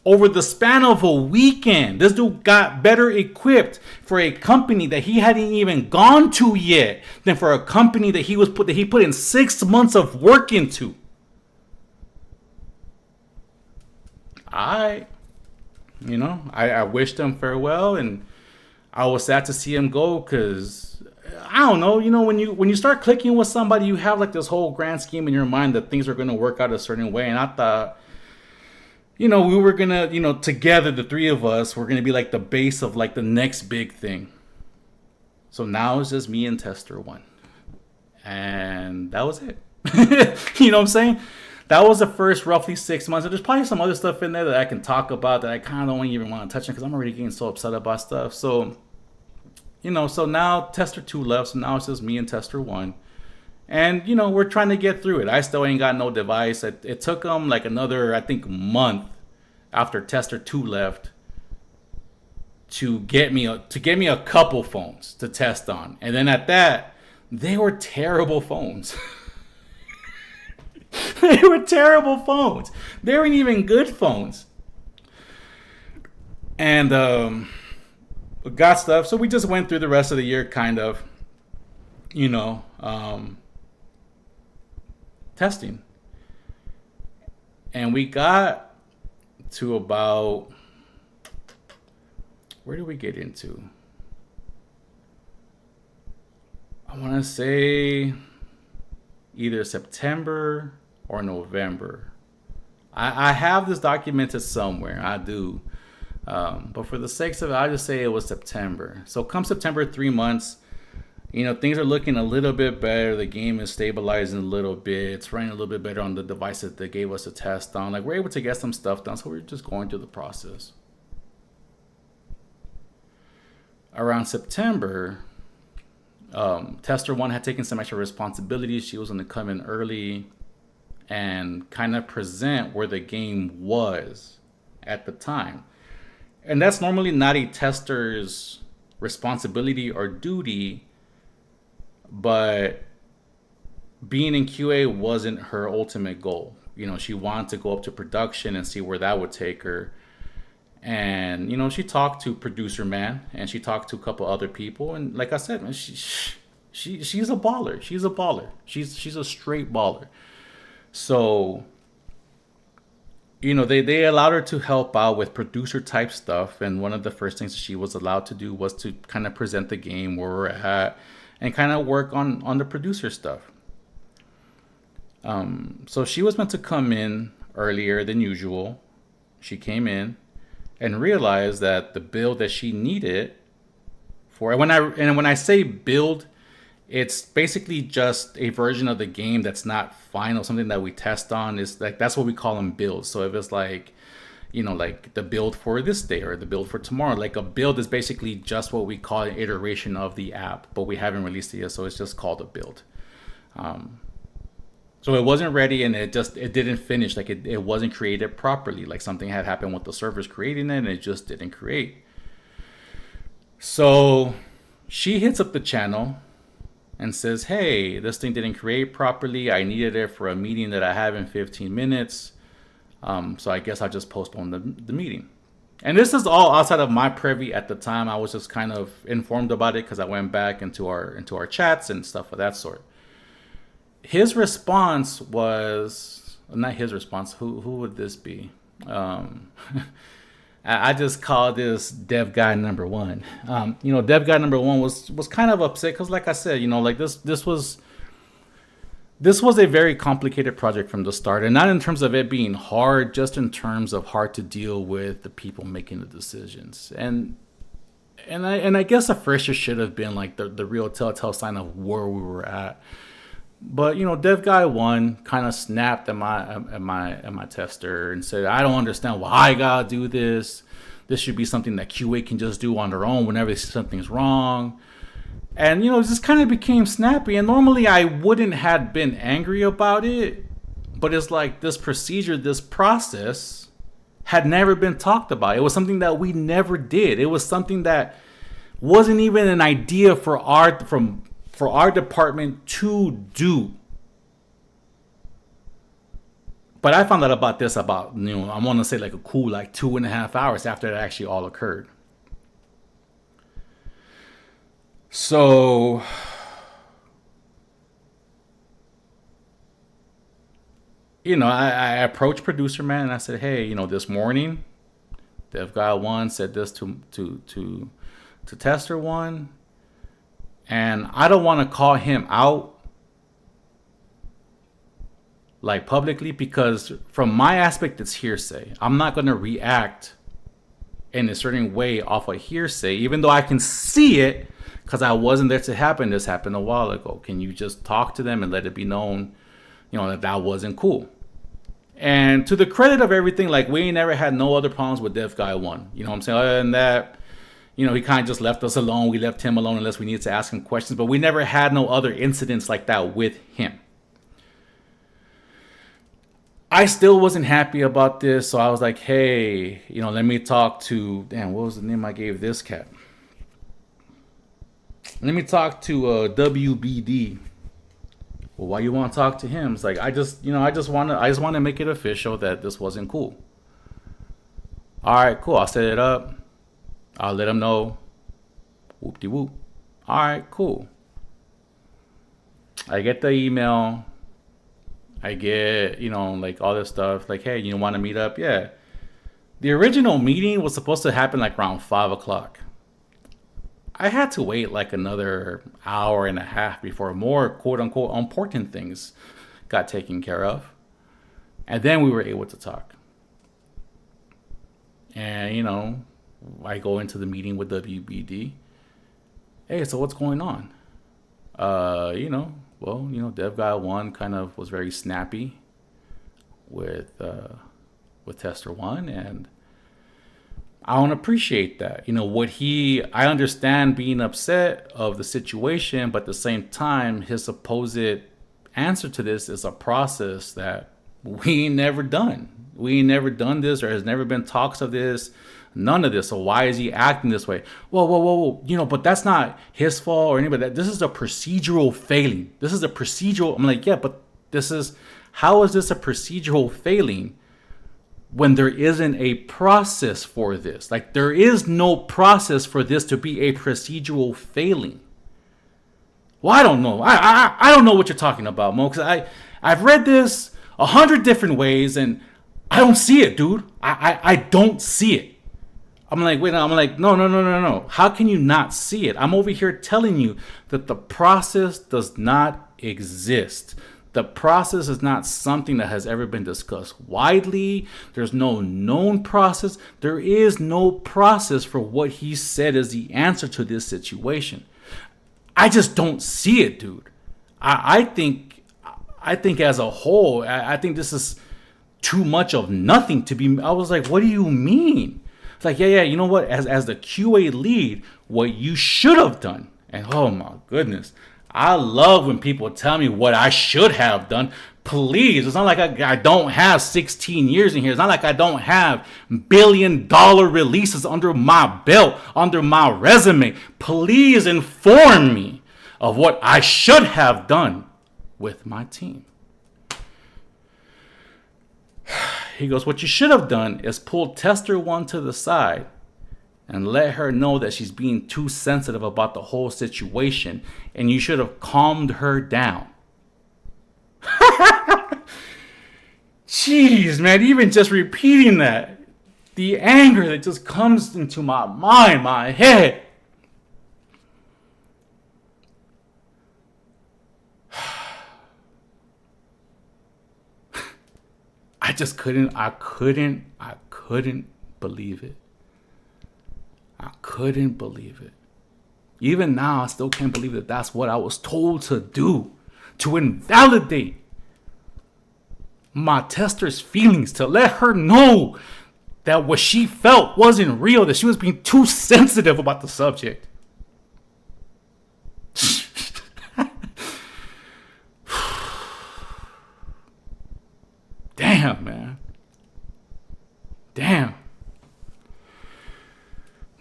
Over the span of a weekend, this dude got better equipped for a company that he hadn't even gone to yet than for a company that he put in 6 months of work into. I wished him farewell, and I was sad to see him go, because I don't know, when you start clicking with somebody, you have like this whole grand scheme in your mind that things are going to work out a certain way. And I thought, we were going to, together, the three of us, we're going to be like the base of like the next big thing. So now it's just me and Tester 1. And that was it. You know what I'm saying? That was the first roughly 6 months. And there's probably some other stuff in there that I can talk about that I kind of don't even want to touch on, because I'm already getting so upset about stuff. So, so now Tester 2 left. So now it's just me and Tester 1. And, we're trying to get through it. I still ain't got no device. It took them like another, I think, month after tester 2 left to get me a couple phones to test on. And then at that, they were terrible phones. They were terrible phones. They weren't even good phones. And got stuff. So we just went through the rest of the year kind of, testing. And we got to about, where did we get into? I want to say either September or November. I have this documented somewhere. I do. But for the sakes of it, I'll just say it was September. So come September, 3 months, things are looking a little bit better. The game is stabilizing a little bit. It's running a little bit better on the devices they gave us a test on. Like, we're able to get some stuff done. So we're just going through the process. Around September, Tester 1 had taken some extra responsibilities. She was going to come in early and kind of present where the game was at the time. And that's normally not a tester's responsibility or duty, but being in QA wasn't her ultimate goal. She wanted to go up to production and see where that would take her. And, she talked to producer man, and she talked to a couple other people. And like I said, man, she's a baller. She's a baller. She's a straight baller. So, they allowed her to help out with producer type stuff. And one of the first things she was allowed to do was to kind of present the game where we're at and kind of work on the producer stuff. So she was meant to come in earlier than usual. She came in and realized that the build that she needed for, when I say build, it's basically just a version of the game that's not final, something that we test on. Is like, that's what we call them builds. So if it's like, like the build for this day or the build for tomorrow, like a build is basically just what we call an iteration of the app, but we haven't released it yet, so it's just called a build. So it wasn't ready, and it didn't finish. Like it wasn't created properly. Like something had happened with the servers creating it, and it just didn't create. So she hits up the channel and says, hey, this thing didn't create properly. I needed it for a meeting that I have in 15 minutes. So I guess I'll just postpone the meeting. And this is all outside of my privy at the time. I was just kind of informed about it because I went back into our chats and stuff of that sort. His response was, not his response, who would this be? I just call this dev guy number 1. Dev guy number 1 was kind of upset because, like I said, like this was a very complicated project from the start, and not in terms of it being hard, just in terms of hard to deal with the people making the decisions. And I guess the fresher should have been like the real telltale sign of where we were at. But Dev Guy 1 kind of snapped at my tester and said, I don't understand why I gotta do this. This should be something that QA can just do on their own whenever they see something's wrong. And it just kind of became snappy. And normally I wouldn't have been angry about it, but it's like this procedure, this process had never been talked about. It was something that we never did. It was something that wasn't even an idea for our department to do. But I found out about this about, I want to say like a cool 2.5 hours after it actually all occurred. So I approached producer man and I said, hey, this morning Dev Guy 1 said this to tester 1. And I don't want to call him out publicly, because from my aspect, it's hearsay. I'm not going to react in a certain way off of hearsay, even though I can see it because I wasn't there to happen. This happened a while ago. Can you just talk to them and let it be known, that wasn't cool? And to the credit of everything, we ain't never had no other problems with Dev Guy 1. You know what I'm saying? Other than that, he kind of just left us alone. We left him alone unless we needed to ask him questions. But we never had no other incidents like that with him. I still wasn't happy about this. So I was like, hey, let me talk to... Damn, what was the name I gave this cat? Let me talk to WBD. Well, why you want to talk to him? It's like, I just want to make it official that this wasn't cool. All right, cool. I'll set it up. I'll let him know. Whoop-de-whoop. All right, cool. I get the email. I get, like all this stuff. Like, hey, you want to meet up? Yeah. The original meeting was supposed to happen like around 5 o'clock. I had to wait like another hour and a half before more quote unquote important things got taken care of. And then we were able to talk. And, I go into the meeting with WBD. Hey, so what's going on? Dev Guy 1 kind of was very snappy with Tester 1, and I don't appreciate that. I understand being upset of the situation, but at the same time, his supposed answer to this is a process that we ain't never done. We ain't never done this. There has never been talks of this. None of this. So why is he acting this way? Whoa. But that's not his fault or anybody. This is a procedural failing. This is a procedural. I'm like, yeah, but how is this a procedural failing when there isn't a process for this? Like, there is no process for this to be a procedural failing. Well, I don't know. I don't know what you're talking about, Mo, because I've read this 100 different ways and I don't see it, dude. I don't see it. I'm like, no. How can you not see it? I'm over here telling you that the process does not exist. The process is not something that has ever been discussed widely. There's no known process. There is no process for what he said is the answer to this situation. I just don't see it, dude. I think as a whole, I think this is too much of nothing to be. I was like, what do you mean? It's like, yeah, you know what? As the QA lead, what you should have done, and oh my goodness, I love when people tell me what I should have done. Please, it's not like I don't have 16 years in here. It's not like I don't have $1 billion releases under my belt, under my resume. Please inform me of what I should have done with my team. He goes, what you should have done is pull Tester 1 to the side and let her know that she's being too sensitive about the whole situation, and you should have calmed her down. Jeez, man, even just repeating that, the anger that just comes into my mind, my head. I just couldn't believe it. I couldn't believe it. Even now, I still can't believe that that's what I was told to do. To invalidate my tester's feelings. To let her know that what she felt wasn't real. That she was being too sensitive about the subject. Damn, man. Damn.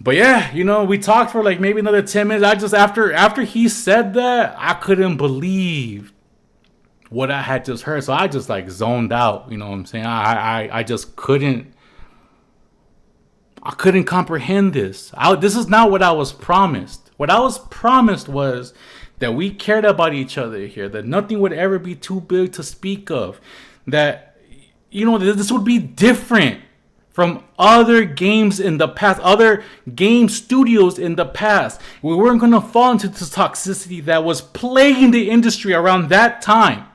But yeah, we talked for like maybe another 10 minutes. I just, after he said that, I couldn't believe what I had just heard. So I just like zoned out, you know what I'm saying? I just couldn't comprehend this. This is not what I was promised. What I was promised was that we cared about each other here, that nothing would ever be too big to speak of, that, this would be different from other games in the past, other game studios in the past. We weren't going to fall into this toxicity that was plaguing the industry around that time.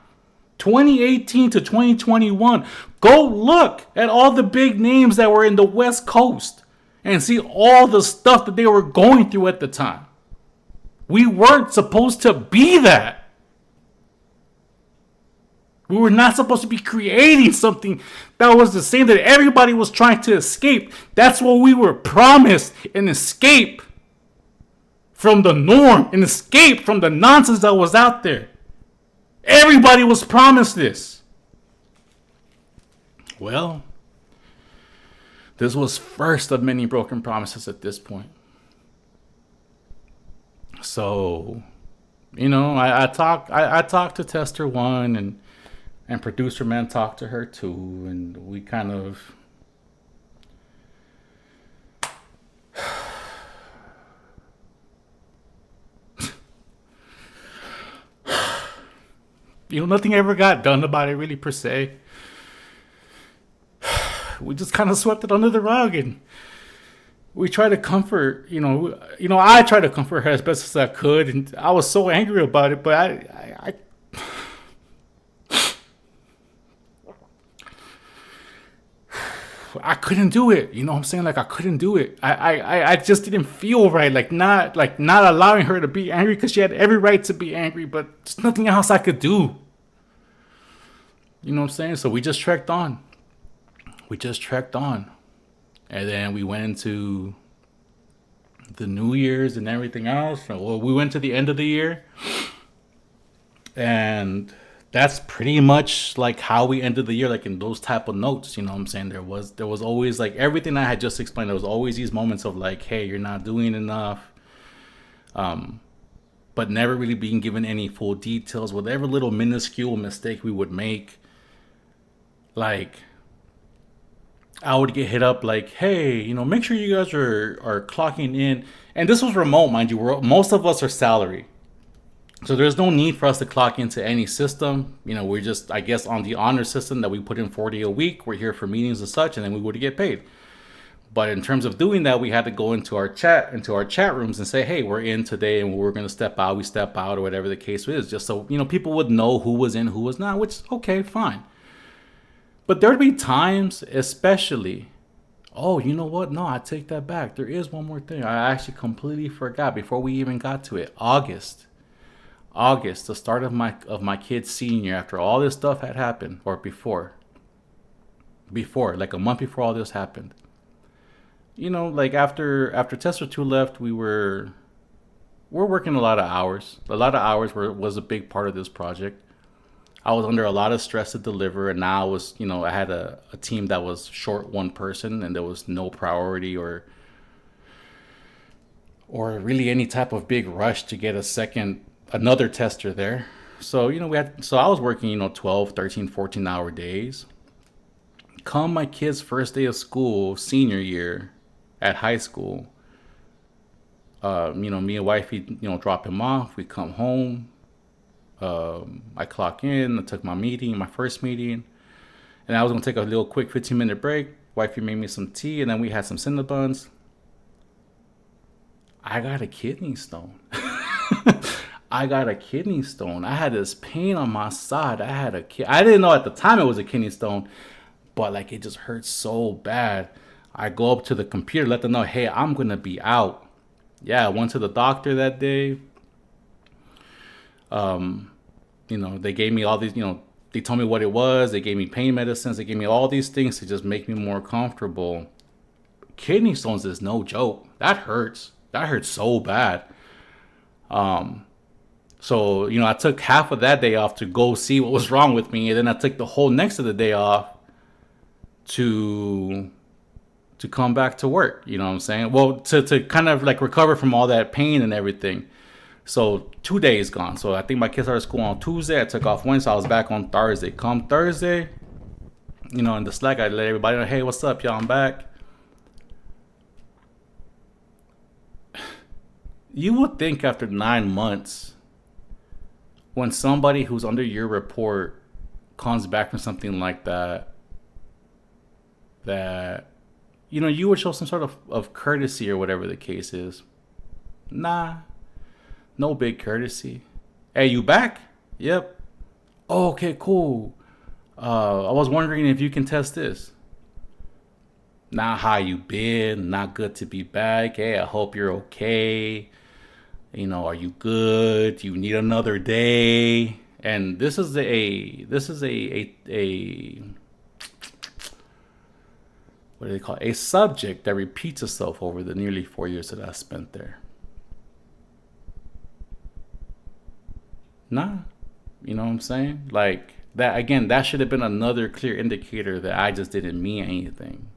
2018 to 2021. Go look at all the big names that were in the West Coast and see all the stuff that they were going through at the time. We weren't supposed to be that. We were not supposed to be creating something that was the same that everybody was trying to escape. That's what we were promised, an escape from the norm and escape from the nonsense that was out there. Everybody was promised this. Well, this was first of many broken promises at this point. So, I talked to Tester 1 and Producer Man talked to her too, and we kind of nothing ever got done about it really per se. We just kind of swept it under the rug, and we tried to comfort, I tried to comfort her as best as I could, and I was so angry about it, but I couldn't do it. You know what I'm saying? Like, I couldn't do it. I just didn't feel right. Not allowing her to be angry, because she had every right to be angry, but there's nothing else I could do. You know what I'm saying? So we just trekked on. And then we went into the New Year's and everything else. Well, we went to the end of the year. And that's pretty much like how we ended the year, like in those type of notes. You know what I'm saying? There was always, like, everything I had just explained. There was always these moments of like, hey, you're not doing enough. But never really being given any full details. Whatever little minuscule mistake we would make, like, I would get hit up like, hey, make sure you guys are clocking in. And this was remote, mind you. Most of us are salary. So there's no need for us to clock into any system. We're just, I guess, on the honor system that we put in 40 a week. We're here for meetings and such, and then we would get paid. But in terms of doing that, we had to go into our chat rooms and say, hey, we're in today and we're going to step out. We step out, or whatever the case is, just so, people would know who was in, who was not, which, okay, fine. But there would be times, especially, oh, you know what? No, I take that back. There is one more thing. I actually completely forgot before we even got to it. August, the start of my kid's senior, after all this stuff had happened, or before, like a month before all this happened. Like after Tester 2 left, we're working a lot of hours. A lot of hours was a big part of this project. I was under a lot of stress to deliver, and now I had a team that was short one person, and there was no priority or really any type of big rush to get another tester there. So, I was working, 12, 13, 14-hour days. Come my kid's first day of school, senior year at high school, me and wifey, drop him off. We come home. I clock in. I took my first meeting, and I was gonna take a little quick 15-minute break. Wifey made me some tea, and then we had some Cinnabons. I got a kidney stone. I had this pain on my side. I didn't know at the time it was a kidney stone, but like it just hurt so bad. I go up to the computer, let them know, hey, I'm gonna be out. Yeah, I went to the doctor that day. They gave me all these, they told me what it was. They gave me pain medicines. They gave me all these things to just make me more comfortable. Kidney stones is no joke. That hurts. That hurts so bad. So, I took half of that day off to go see what was wrong with me. And then I took the whole next of the day off to come back to work. You know what I'm saying? Well, to kind of like recover from all that pain and everything. So 2 days gone. So I think my kids started school on Tuesday. I took off Wednesday. I was back on Thursday. Come Thursday, in the Slack, I let everybody know, hey, what's up, y'all? I'm back. You would think after 9 months, when somebody who's under your report comes back from something like that you would show some sort of courtesy or whatever the case is. Nah. No big courtesy. Hey, you back? Yep. Oh, okay, cool. I was wondering if you can test this. Nah, how you been? Not good to be back. Hey, I hope you're okay. Are you good? Do you need another day? And this is a what do they call it? A subject that repeats itself over the nearly 4 years that I spent there. Nah. You know what I'm saying? Like, that, again, that should have been another clear indicator that I just didn't mean anything.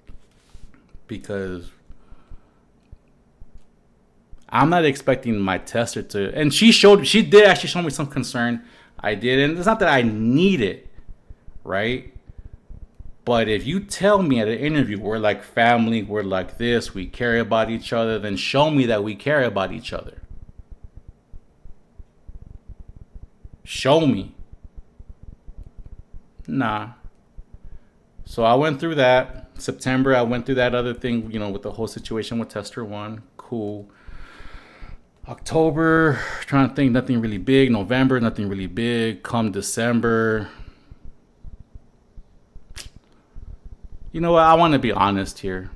Because I'm not expecting my tester to, and she did actually show me some concern. I did, and it's not that I need it, right? But if you tell me at an interview, we're like family, we're like this, we care about each other, then show me that we care about each other. Show me. Nah. So I went through that. September, I went through that other thing, with the whole situation with Tester 1. Cool. October, trying to think, nothing really big. November, nothing really big. Come December. You know what? I want to be honest here.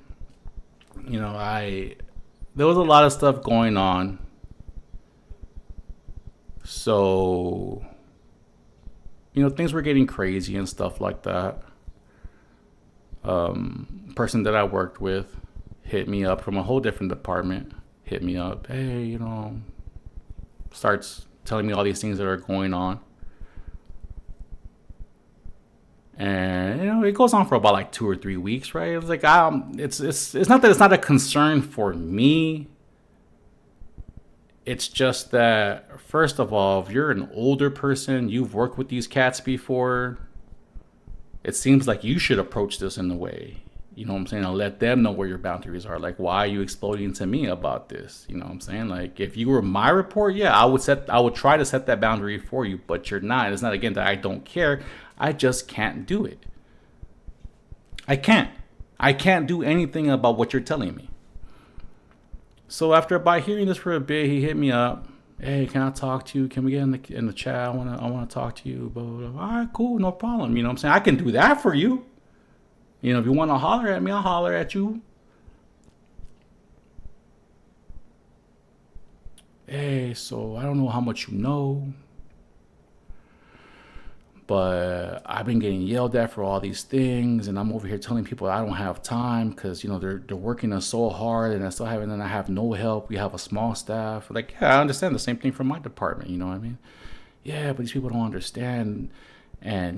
There was a lot of stuff going on. So, things were getting crazy and stuff like that. Person that I worked with hit me up from a whole different department. Hit me up. Hey, starts telling me all these things that are going on. And, it goes on for about like 2 or 3 weeks, right? It's like, it's not that it's not a concern for me. It's just that, first of all, if you're an older person, you've worked with these cats before, it seems like you should approach this in a way, you know what I'm saying? I'll let them know where your boundaries are. Like, why are you exploding to me about this? You know what I'm saying? Like, if you were my report, yeah, I would try to set that boundary for you, but you're not. It's not, again, that I don't care. I just can't do it. I can't do anything about what you're telling me. So by hearing this for a bit, he hit me up. Hey, can I talk to you? Can we get in the chat? I wanna talk to you. Blah, blah, blah. All right, cool, no problem. You know what I'm saying? I can do that for you. If you want to holler at me, I'll holler at you. Hey, so I don't know how much you know, but I've been getting yelled at for all these things, and I'm over here telling people I don't have time because they're working us so hard, and I have no help. We have a small staff. Like, yeah, I understand the same thing from my department. You know what I mean? Yeah, but these people don't understand, and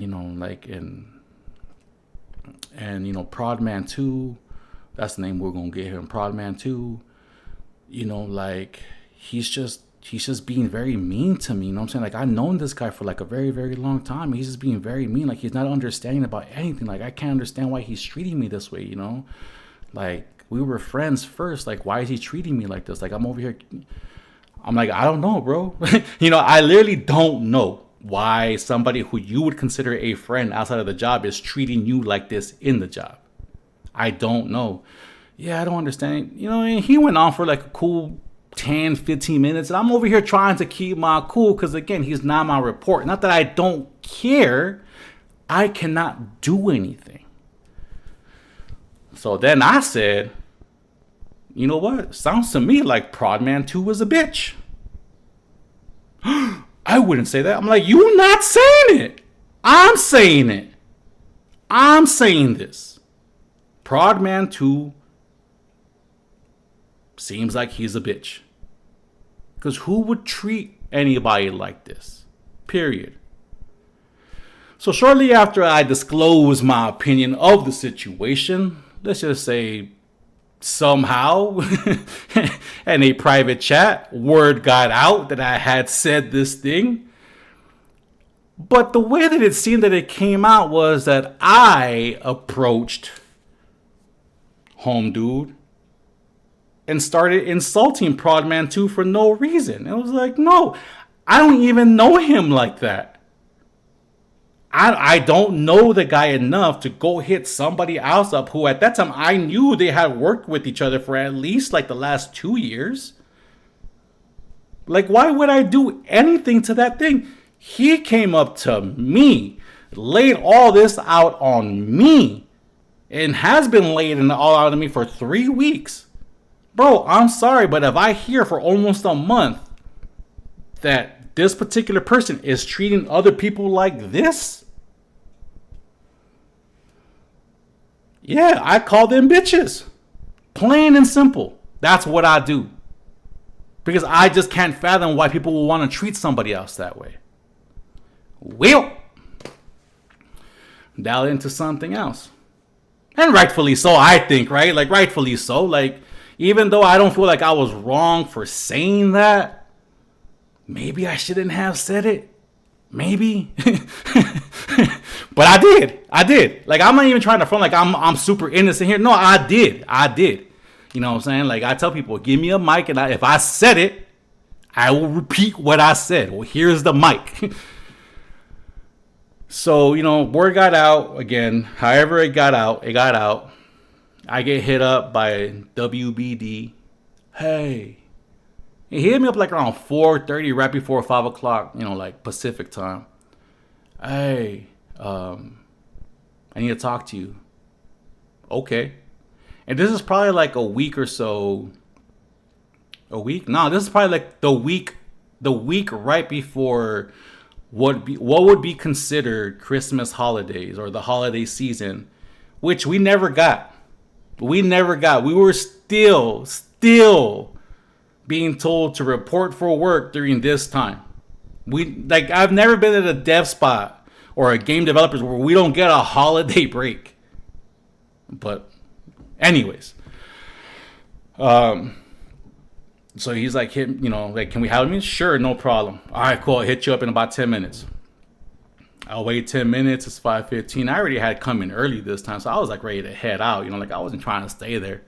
Prodman 2, that's the name we're gonna get him. Prodman 2, he's just being very mean to me. You know what I'm saying? Like, I've known this guy for like a very, very long time. He's just being very mean. Like, he's not understanding about anything. Like, I can't understand why he's treating me this way, Like, we were friends first. Like, why is he treating me like this? Like, I'm over here. I'm like, I don't know, bro. I literally don't know why somebody who you would consider a friend outside of the job is treating you like this in the job. I don't know. Yeah, I don't understand. And he went on for like a cool 10, 15 minutes. And I'm over here trying to keep my cool because, again, he's not my report. Not that I don't care. I cannot do anything. So then I said, you know what? Sounds to me like Prodman 2 was a bitch. I wouldn't say that. I'm like, you're not saying it. I'm saying it. I'm saying this. Prodman 2 seems like he's a bitch. Because who would treat anybody like this? Period. So shortly after I disclosed my opinion of the situation, let's just say somehow in a private chat, word got out that I had said this thing. But the way that it seemed that it came out was that I approached Home Dude and started insulting Prodman 2 for no reason. It was like, no, I don't even know him like that. I don't know the guy enough to go hit somebody else up who at that time I knew they had worked with each other for at least like the last 2 years. Like, why would I do anything to that thing? He came up to me, laid all this out on me, and has been laying it all out on me for 3 weeks. Bro, I'm sorry, but if I hear for almost a month that this particular person is treating other people like this, yeah, I call them bitches. Plain and simple. That's what I do. Because I just can't fathom why people will want to treat somebody else that way. Will dial into something else. And rightfully so, I think, right? Like, rightfully so. Like, even though I don't feel like I was wrong for saying that, maybe I shouldn't have said it. Maybe. But I did. Like, I'm not even trying to front like I'm super innocent here. No, I did. You know what I'm saying? Like, I tell people, give me a mic, and if I said it, I will repeat what I said. Well, here's the mic. So, word got out again. However it got out. I get hit up by WBD. Hey. He hit me up like around 4:30, right before 5 o'clock, like Pacific time. Hey, I need to talk to you. Okay. And this is probably like a week or so. A week? No, this is probably like the week right before what would be considered Christmas holidays or the holiday season, which we never got. We were still being told to report for work during this time. I've never been at a dev spot or a game developers where we don't get a holiday break. But anyways, so he's like, can we have him? Sure, no problem. All right, cool. I'll hit you up in about 10 minutes. I'll wait 10 minutes. It's 5:15. I already had come in early this time, so I was like ready to head out. I wasn't trying to stay there.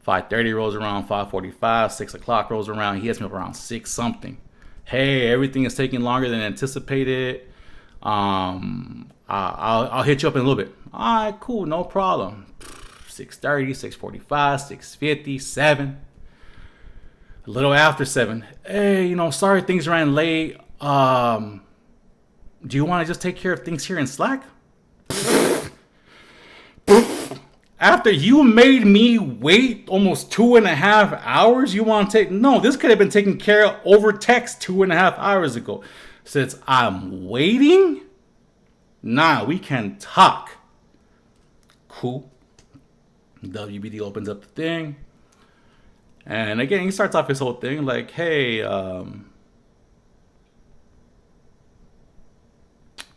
5:30 rolls around, 5:45, 6 o'clock rolls around. He hits me up around 6 something. Hey, everything is taking longer than anticipated. I'll hit you up in a little bit. All right, cool, no problem. 6:30, 6:45, 6:50, 7. A little after 7. Hey, sorry things ran late. Do you want to just take care of things here in Slack? After you made me wait almost 2.5 hours, you want to take... No, this could have been taken care of over text 2.5 hours ago. Since I'm waiting, nah, we can talk. Cool. WBD opens up the thing. And again, he starts off his whole thing like, hey,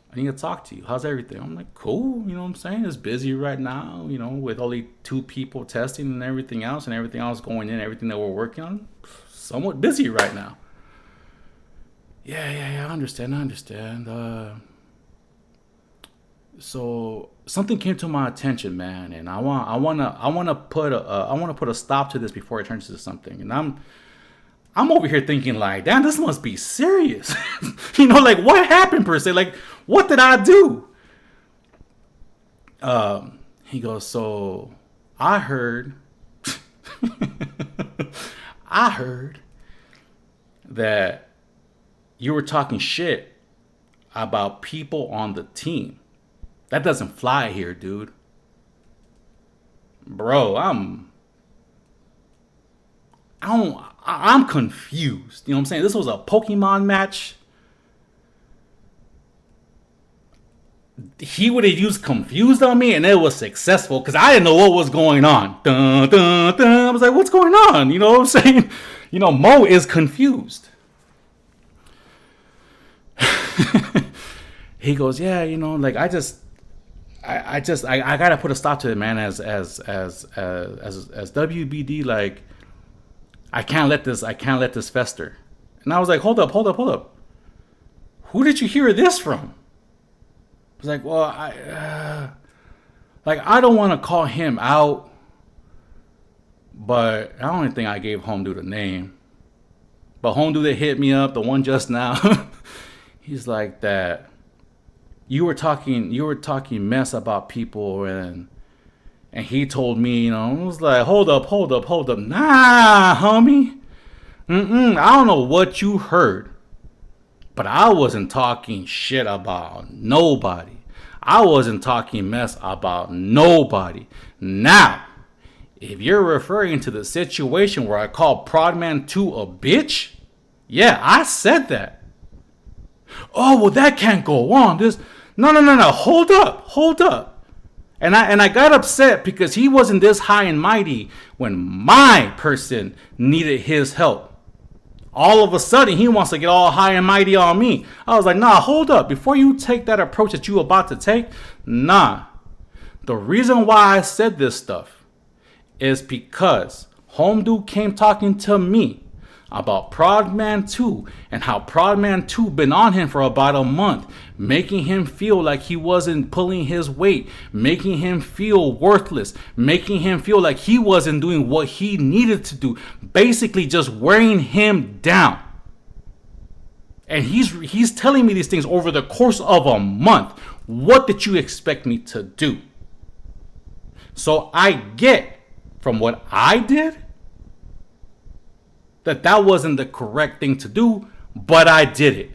I need to talk to you. How's everything? I'm like, cool. You know what I'm saying? It's busy right now, with only 2 people testing and everything else going in, everything that we're working on. Somewhat busy right now. Yeah, I understand. So something came to my attention, man, and I want to put a stop to this before it turns into something. And I'm over here thinking like, damn, this must be serious. Like what happened per se? Like what did I do? He goes, so I heard that you were talking shit about people on the team. That doesn't fly here, dude. Bro, I'm confused. You know what I'm saying? This was a Pokemon match. He would have used confused on me and it was successful because I didn't know what was going on. Dun, dun, dun. I was like, what's going on? You know what I'm saying? Mo is confused. He goes, yeah, like I gotta put a stop to it, man. As WBD, like I can't let this fester. And I was like, hold up. Who did you hear this from? I was like, well, I don't want to call him out, but I don't even think I gave Home Dude a name. But Home Dude that hit me up, the one just now, he's like that. You were talking mess about people, and he told me, I was like, hold up. Nah, homie. I don't know what you heard, but I wasn't talking shit about nobody. I wasn't talking mess about nobody. Now, if you're referring to the situation where I called Prodman 2 a bitch, yeah, I said that. Oh, well, that can't go on. No. Hold up. And I got upset because he wasn't this high and mighty when my person needed his help. All of a sudden, he wants to get all high and mighty on me. I was like, nah, hold up. Before you take that approach that you about to take, nah. The reason why I said this stuff is because Home Dude came talking to me about Progman 2 and how Progman 2 been on him for about a month, making him feel like he wasn't pulling his weight, making him feel worthless, making him feel like he wasn't doing what he needed to do, basically just wearing him down. And he's telling me these things over the course of a month. What did you expect me to do? So I get from what I did that wasn't the correct thing to do, but I did it.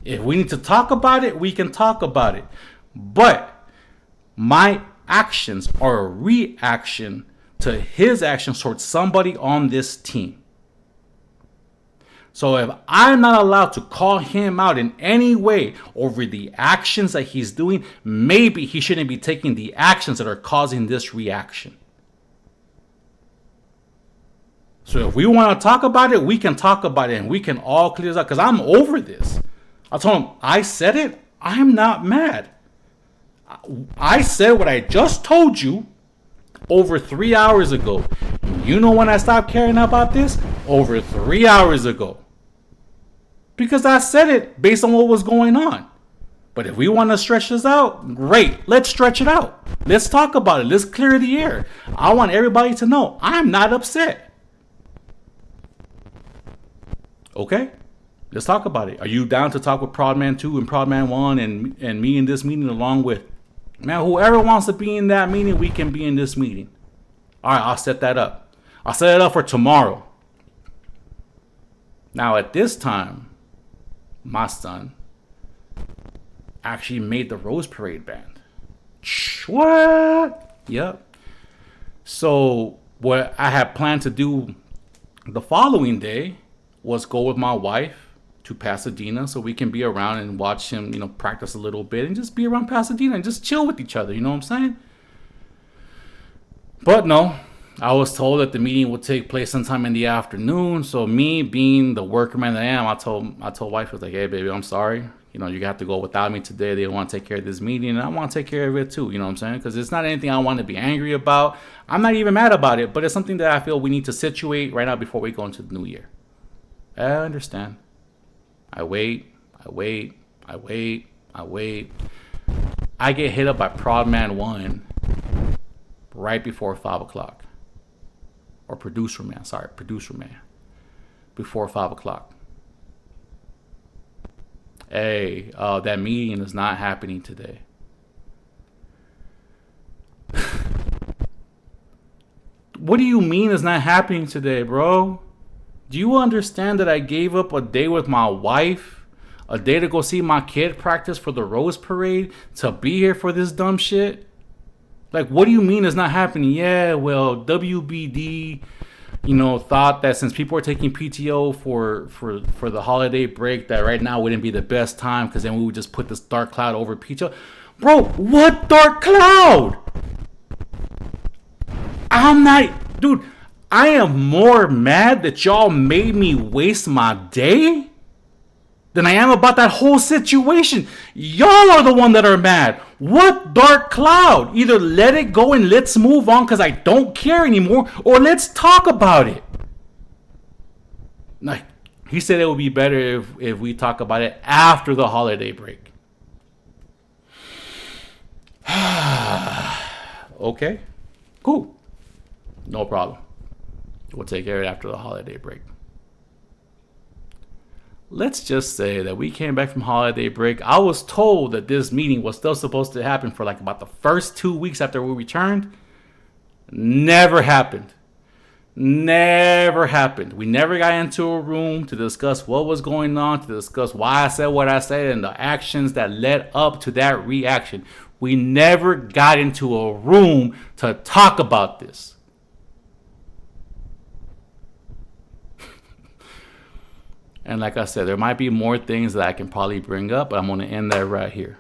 If we need to talk about it, we can talk about it. But my actions are a reaction to his actions towards somebody on this team. So if I'm not allowed to call him out in any way over the actions that he's doing, maybe he shouldn't be taking the actions that are causing this reaction. So if we want to talk about it, we can talk about it and we can all clear this out, because I'm over this. I told him, I said it. I'm not mad. I said what I just told you over 3 hours ago. You know when I stopped caring about this? Over 3 hours ago. Because I said it based on what was going on. But if we want to stretch this out, great. Let's stretch it out. Let's talk about it. Let's clear the air. I want everybody to know I'm not upset. Okay, let's talk about it. Are you down to talk with Prodman 2 and Prodman 1 and me in this meeting, along with, man, whoever wants to be in that meeting, we can be in this meeting. All right, I'll set that up. I'll set it up for tomorrow. Now, at this time, my son actually made the Rose Parade band. What? Yep. So what I had planned to do the following day was go with my wife to Pasadena so we can be around and watch him, practice a little bit and just be around Pasadena and just chill with each other. You know what I'm saying? But no, I was told that the meeting would take place sometime in the afternoon. So me being the worker man that I am, I told wife, I was like, hey, baby, I'm sorry. You have to go without me today. They want to take care of this meeting, and I want to take care of it too. You know what I'm saying? Because it's not anything I want to be angry about. I'm not even mad about it, but it's something that I feel we need to situate right now before we go into the new year. I understand. I wait. I get hit up by Prodman 1 right before 5 o'clock. Or Producer Man. Before 5 o'clock. Hey, that meeting is not happening today. What do you mean it's not happening today, bro? Do you understand that I gave up a day with my wife, a day to go see my kid practice for the Rose Parade, to be here for this dumb shit? Like, what do you mean it's not happening? Yeah, well, WBD, thought that since people are taking PTO for the holiday break, that right now wouldn't be the best time, because then we would just put this dark cloud over PTO. Bro, what dark cloud? Dude, I am more mad that y'all made me waste my day than I am about that whole situation. Y'all are the one that are mad. What dark cloud? Either let it go and let's move on because I don't care anymore, or let's talk about it. Like, he said it would be better if we talk about it after the holiday break. Okay, cool. No problem. We'll take care of it after the holiday break. Let's just say that we came back from holiday break. I was told that this meeting was still supposed to happen for like about the first 2 weeks after we returned. Never happened. Never happened. We never got into a room to discuss what was going on, to discuss why I said what I said, and the actions that led up to that reaction. We never got into a room to talk about this. And like I said, there might be more things that I can probably bring up, but I'm going to end that right here.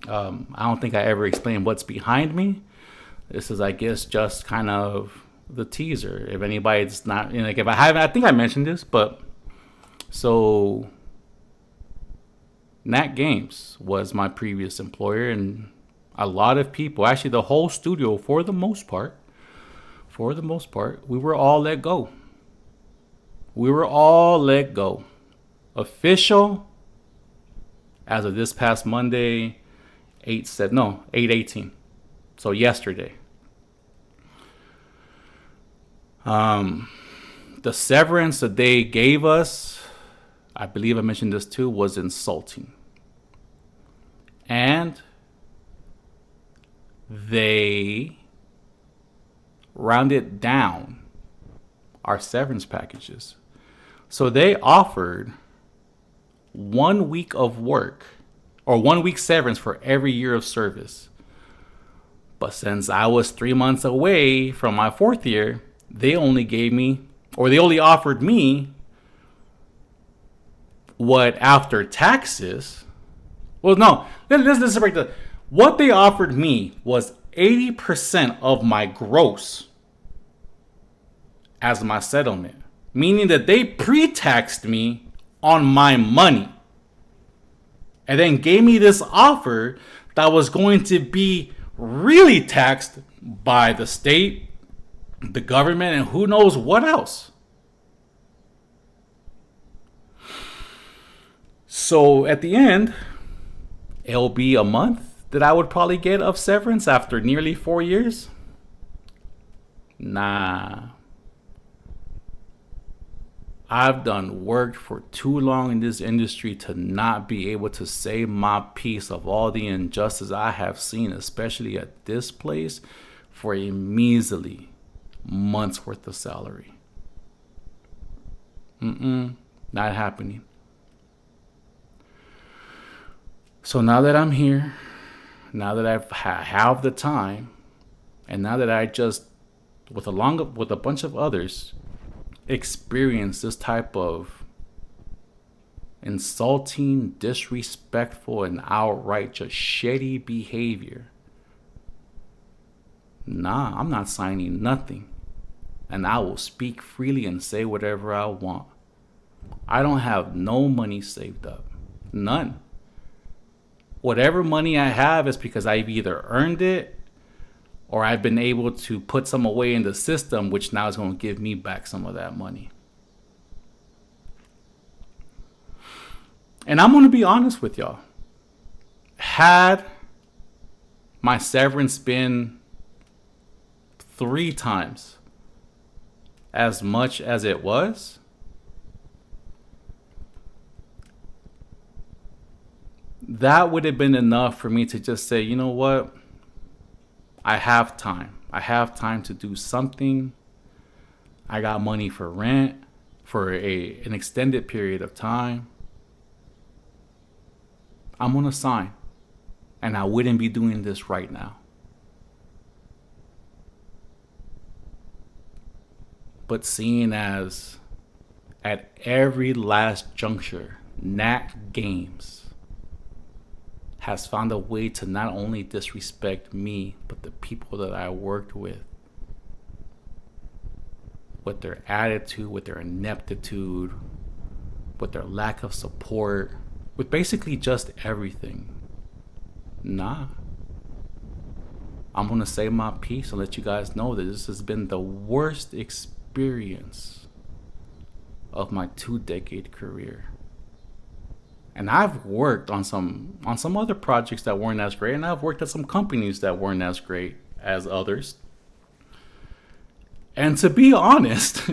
I don't think I ever explained what's behind me. This is, I guess, just kind of the teaser. If anybody's not, if I haven't, I think I mentioned this, but So NantGames was my previous employer, and a lot of people, actually the whole studio for the most part, we were all let go. We were all let go. Official as of this past Monday, 8/18. So yesterday. The severance that they gave us, I believe I mentioned this too, was insulting. And they rounded down our severance packages. So they offered 1 week of work or 1 week severance for every year of service. But since I was 3 months away from my 4th year, they only offered me what after taxes. Well, no, let's break that. What they offered me was 80% of my gross as my settlement, meaning that they pre-taxed me on my money and then gave me this offer that was going to be really taxed by the state, the government, and who knows what else. So at the end, it'll be a month that I would probably get of severance after nearly 4 years. Nah. I've done work for too long in this industry to not be able to say my piece of all the injustice I have seen, especially at this place, for a measly month's worth of salary. Not happening. So now that I'm here, now that I have the time, and now that I just, with a bunch of others, experience this type of insulting, disrespectful, and outright just shitty behavior, nah, I'm not signing nothing. And I will speak freely and say whatever I want. I don't have no money saved up. None. Whatever money I have is because I've either earned it or I've been able to put some away in the system, which now is going to give me back some of that money. And I'm going to be honest with y'all. Had my severance been 3 times as much as it was, that would have been enough for me to just say, you know what? I have time. I have time to do something. I got money for rent for an extended period of time. I'm going to sign. And I wouldn't be doing this right now. But seeing as at every last juncture, NantGames has found a way to not only disrespect me, but the people that I worked with their attitude, with their ineptitude, with their lack of support, with basically just everything. Nah. I'm going to say my piece and let you guys know that this has been the worst experience of my 2-decade career. And I've worked on some other projects that weren't as great, and I've worked at some companies that weren't as great as others. And to be honest,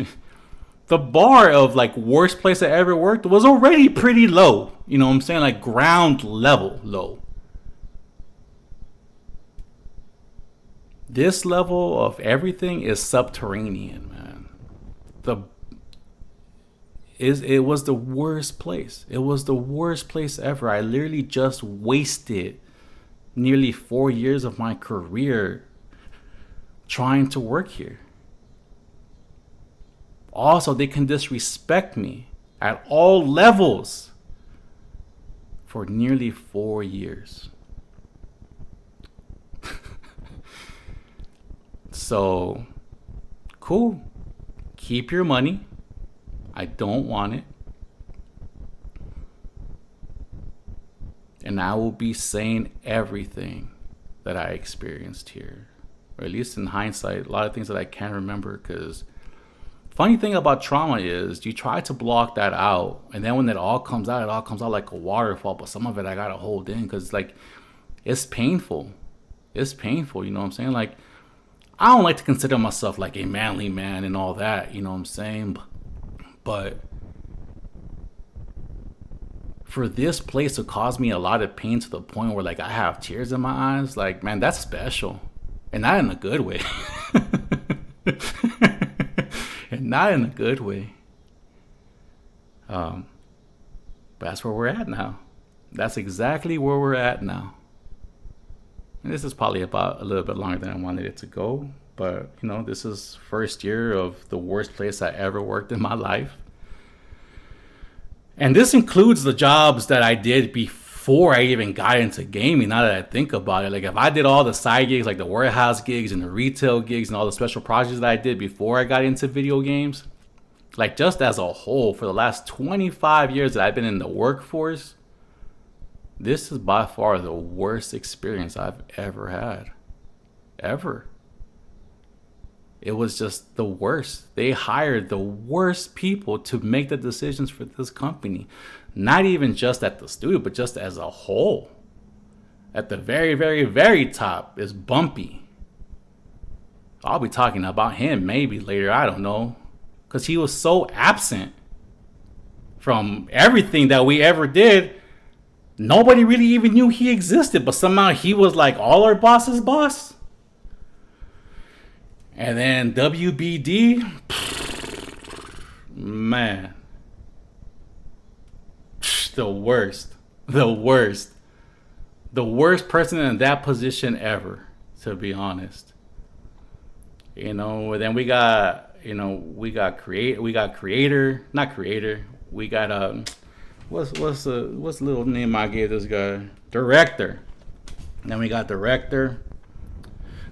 the bar of like worst place I ever worked was already pretty low. You know what I'm saying? Like ground level low. This level of everything is subterranean, man. It was the worst place. It was the worst place ever. I literally just wasted nearly 4 years of my career trying to work here. Also, they can disrespect me at all levels for nearly 4 years. So, cool. Keep your money. I don't want it. and I will be saying everything that I experienced here, or at least in hindsight, a lot of things that I can't remember. Because funny thing about trauma is you try to block that out, and then when it all comes out, it all comes out like a waterfall. But some of it I gotta hold in because like it's painful. It's painful, you know what I'm saying? Like, I don't like to consider myself like a manly man and all that, you know what I'm saying? But for this place to cause me a lot of pain to the point where like I have tears in my eyes, like, man, that's special. And not in a good way. And not in a good way. But that's where we're at now. That's exactly where we're at now. And this is probably about a little bit longer than I wanted it to go. But, you know, this is first year of the worst place I ever worked in my life. And this includes the jobs that I did before I even got into gaming, now that I think about it. Like, if I did all the side gigs, like the warehouse gigs and the retail gigs and all the special projects that I did before I got into video games, like just as a whole, for the last 25 years that I've been in the workforce, this is by far the worst experience I've ever had. Ever. It was just the worst. They hired the worst people to make the decisions for this company. Not even just at the studio, but just as a whole. At the very, very, very top is Bumpy. I'll be talking about him maybe later, I don't know. Because he was so absent from everything that we ever did. Nobody really even knew he existed, but somehow he was like all our boss's boss. And then WBD, man, the worst person in that position ever, to be honest. You know, and then we got creator, not creator. We got what's the little name I gave this guy? Director. And then we got director.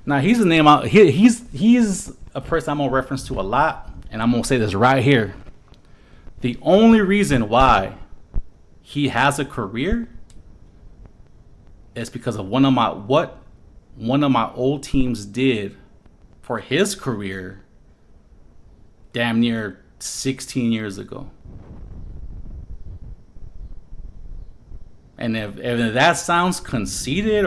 Now he's a name he's a person I'm gonna reference to a lot, and I'm gonna say this right here. The only reason why he has a career is because of what one of my old teams did for his career damn near 16 years ago. And if that sounds conceited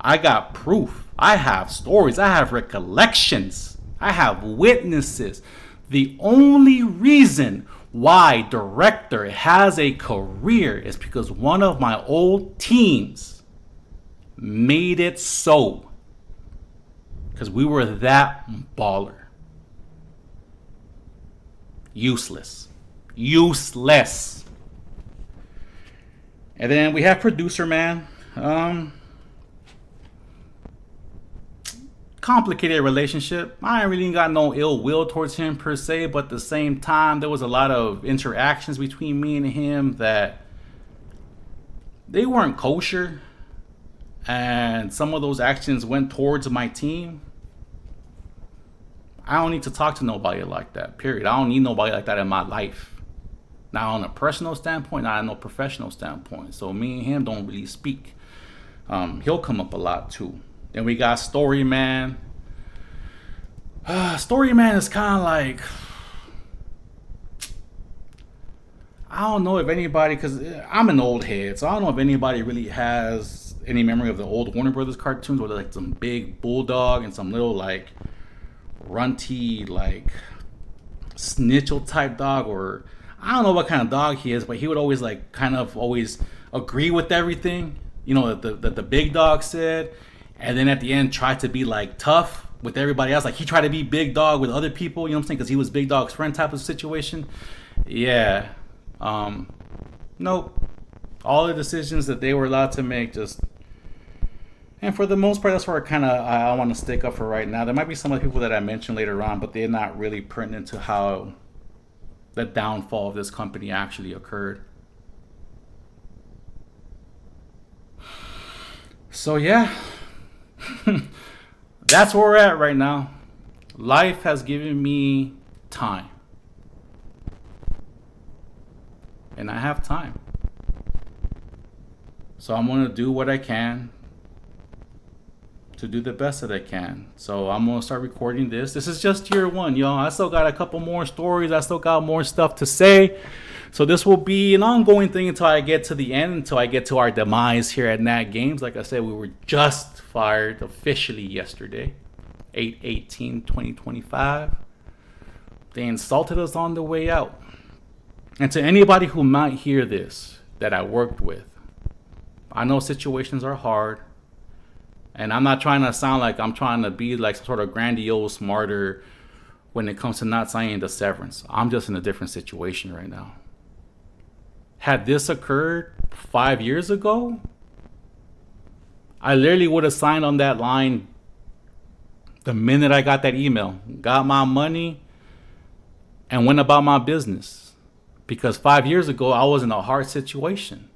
I got proof. I have stories. I have recollections. I have witnesses. The only reason why director has a career is because one of my old teams made it so. Because we were that baller. Useless. And then we have producer man. Complicated relationship. I ain't really got no ill will towards him per se, but at the same time, there was a lot of interactions between me and him that they weren't kosher, and some of those actions went towards my team. I don't need to talk to nobody like that, period. I don't need nobody like that in my life. Not on a personal standpoint, not on a professional standpoint. So me and him don't really speak. He'll come up a lot too. Then we got Story Man. Story Man is kind of like, I don't know if anybody, because I'm an old head, so I don't know if anybody really has any memory of the old Warner Brothers cartoons where there's like some big bulldog and some little like runty like snitchel type dog, or I don't know what kind of dog he is, but he would always like kind of always agree with everything, you know, that the big dog said. And then at the end, tried to be like tough with everybody else. Like he tried to be big dog with other people, you know what I'm saying? Because he was big dog's friend type of situation. Yeah. Nope. All the decisions that they were allowed to make just... And for the most part, that's where I want to stick up for right now. There might be some of the people that I mentioned later on, but they're not really pertinent to how the downfall of this company actually occurred. So yeah. That's where we're at right now. Life has given me time. And I have time. So I'm going to do what I can to do the best that I can. So I'm going to start recording this. This is just year one, y'all. I still got a couple more stories. I still got more stuff to say. So this will be an ongoing thing until I get to the end, until I get to our demise here at NantGames. Like I said, we were just fired officially yesterday, 8/18/2025. They insulted us on the way out. And to anybody who might hear this that I worked with, I know situations are hard. And I'm not trying to sound like I'm trying to be like some sort of grandiose martyr when it comes to not signing the severance. I'm just in a different situation right now. Had this occurred 5 years ago, I literally would have signed on that line the minute I got that email, got my money, and went about my business. Because 5 years ago, I was in a hard situation.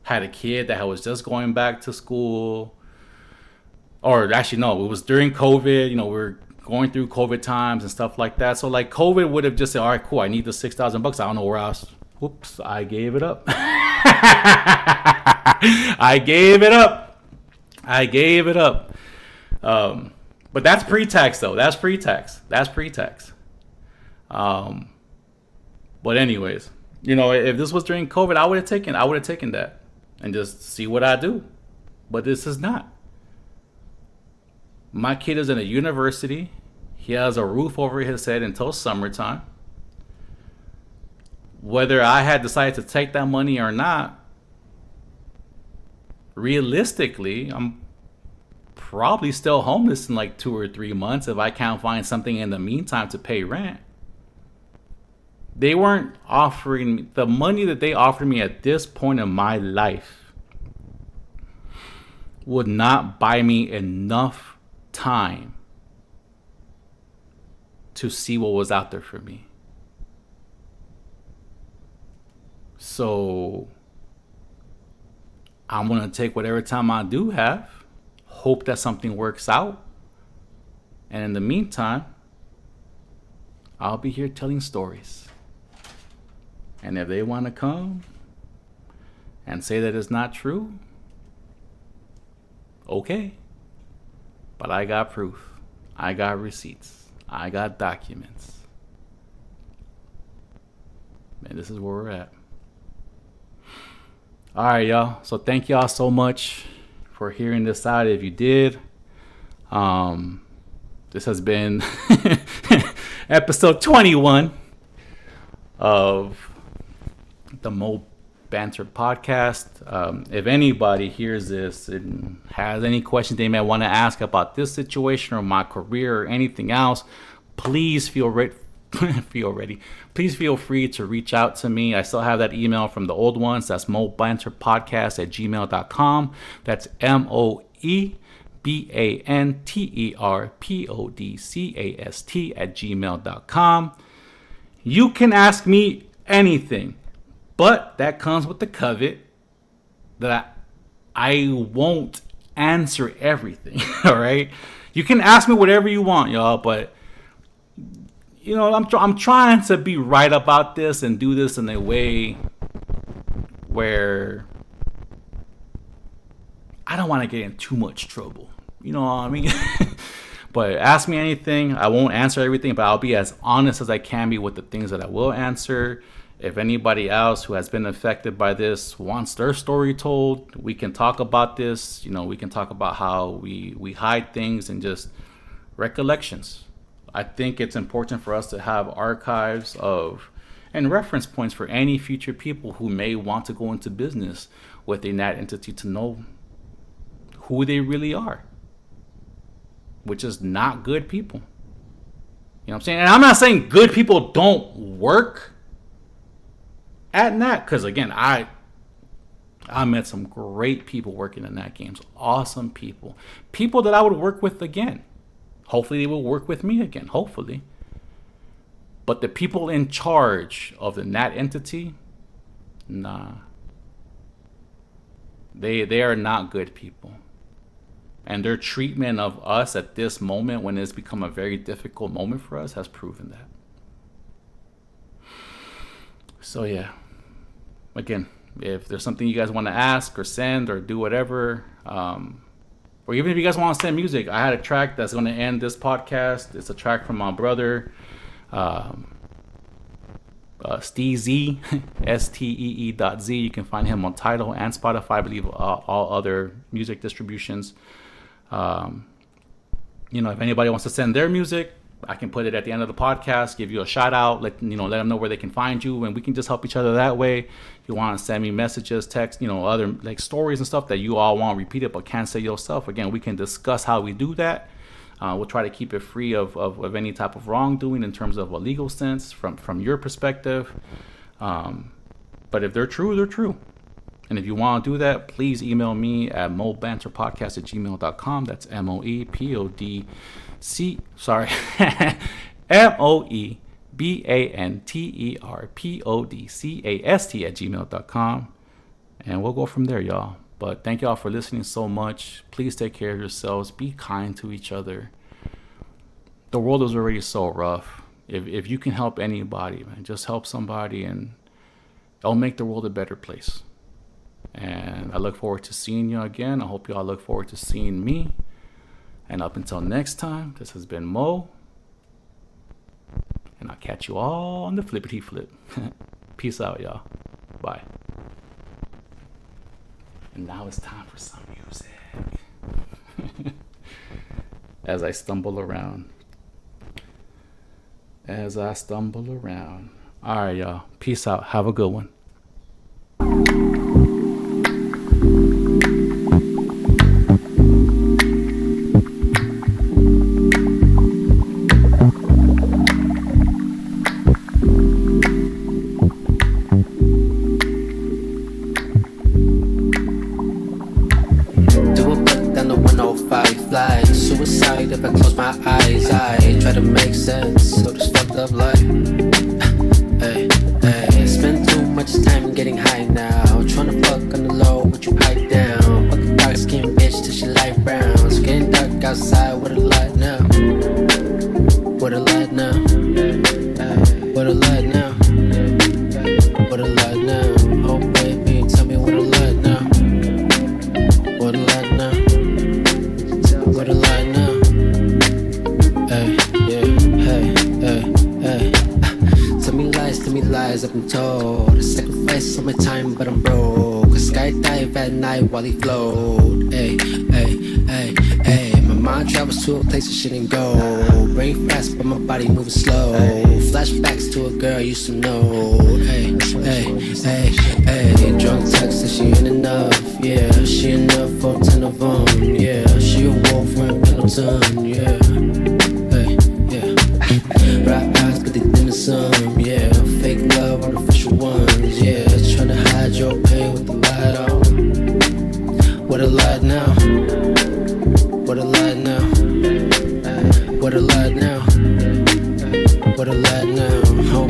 Had a kid that was just going back to school. Or actually, no, it was during COVID. We were going through COVID times and stuff like that. So like COVID would have just said, all right, cool, I need the $6,000. I don't know where else. Whoops, I gave it up. I gave it up. But that's pre-tax though. That's pre-tax. But anyways, if this was during COVID, I would have taken that and just see what I do. But this is not. My kid is in a university. He has a roof over his head until summertime. Whether I had decided to take that money or not, realistically, I'm probably still homeless in like 2 or 3 months if I can't find something in the meantime to pay rent. They weren't offering me the money that they offered me at this point in my life would not buy me enough time to see what was out there for me. So I'm going to take whatever time I do have, hope that something works out. And in the meantime, I'll be here telling stories. And if they want to come and say that it's not true, okay. But I got proof. I got receipts. I got documents. And this is where we're at. All right, y'all. So thank y'all so much for hearing this out. If you did, this has been episode 21 of the Mo Banter podcast. If anybody hears this and has any questions they may want to ask about this situation or my career or anything else, please please feel free to reach out to me. I still have that email from the old ones. That's mobanterpodcast@gmail.com. That's moebanterpodcast@gmail.com. You can ask me anything, but that comes with the caveat that I won't answer everything. All right, you can ask me whatever you want, y'all, but I'm trying to be right about this and do this in a way where I don't want to get in too much trouble. You know what I mean? But ask me anything. I won't answer everything, but I'll be as honest as I can be with the things that I will answer. If anybody else who has been affected by this wants their story told, we can talk about this. We can talk about how we hide things and just recollections. I think it's important for us to have archives and reference points for any future people who may want to go into business with a NAT entity to know who they really are, which is not good people. You know what I'm saying? And I'm not saying good people don't work at NAT, because again, I met some great people working at NantGames. Awesome people. People that I would work with again. Hopefully they will work with me again. Hopefully. But the people in charge of the NAT entity, nah. They are not good people. And their treatment of us at this moment, when it's become a very difficult moment for us, has proven that. So yeah. Again, If there's something you guys want to ask or send or do whatever, or even if you guys want to send music, I had a track that's going to end this podcast. It's a track from my brother, Steezy, STEE.Z. You can find him on Tidal and Spotify, I believe, all other music distributions. If anybody wants to send their music, I can put it at the end of the podcast, give you a shout out, let them know where they can find you, and we can just help each other that way. If you want to send me messages, text, other like stories and stuff that you all want repeated but can't say yourself, again, we can discuss how we do that. We'll try to keep it free of any type of wrongdoing in terms of a legal sense from your perspective. But if they're true, they're true. And if you want to do that, please email me at moebanterpodcast@gmail.com. That's MOEPODC. Sorry. MOEBANTERPODCAST@gmail.com. And we'll go from there, y'all. But thank y'all for listening so much. Please take care of yourselves. Be kind to each other. The world is already so rough. If you can help anybody, man, just help somebody, and it'll make the world a better place. And I look forward to seeing you again. I hope y'all look forward to seeing me. And up until next time, this has been Mo. And I'll catch you all on the flippity flip. Peace out, y'all. Bye. And now it's time for some music. As I stumble around. All right, y'all. Peace out. Have a good one. Suicide if I close my eyes. I try to make sense of this fucked up life. Hey, hey, spend too much time getting high now. Trying to fuck on the low, but you pipe down. Fuck a dark skinned bitch till she light brown. It's getting dark outside, what a light now. What a light now. What a light now. What a light now. Oh baby, tell me what a light now. What a light now. What a light now. Hey, yeah, hey, hey, hey. Tell me lies, I've been told. I sacrifice all my time, but I'm broke. I skydive at night while he float. Hey, hey, hey, hey. My mind travels to a place I shouldn't go. Brain fast, but my body moving slow. Flashbacks to a girl I used to know. Hey, hey, hey, hey. Drunk text that she ain't enough. Yeah, she enough for 10 of them. Yeah, she a wolf wearing Pendleton. Yeah, hey, yeah. Bright eyes, but they thin as some. Yeah, fake love, artificial ones. Yeah, trying to hide your pain with the light on. What a light now. What a light now. What a light now. What a light now. Oh,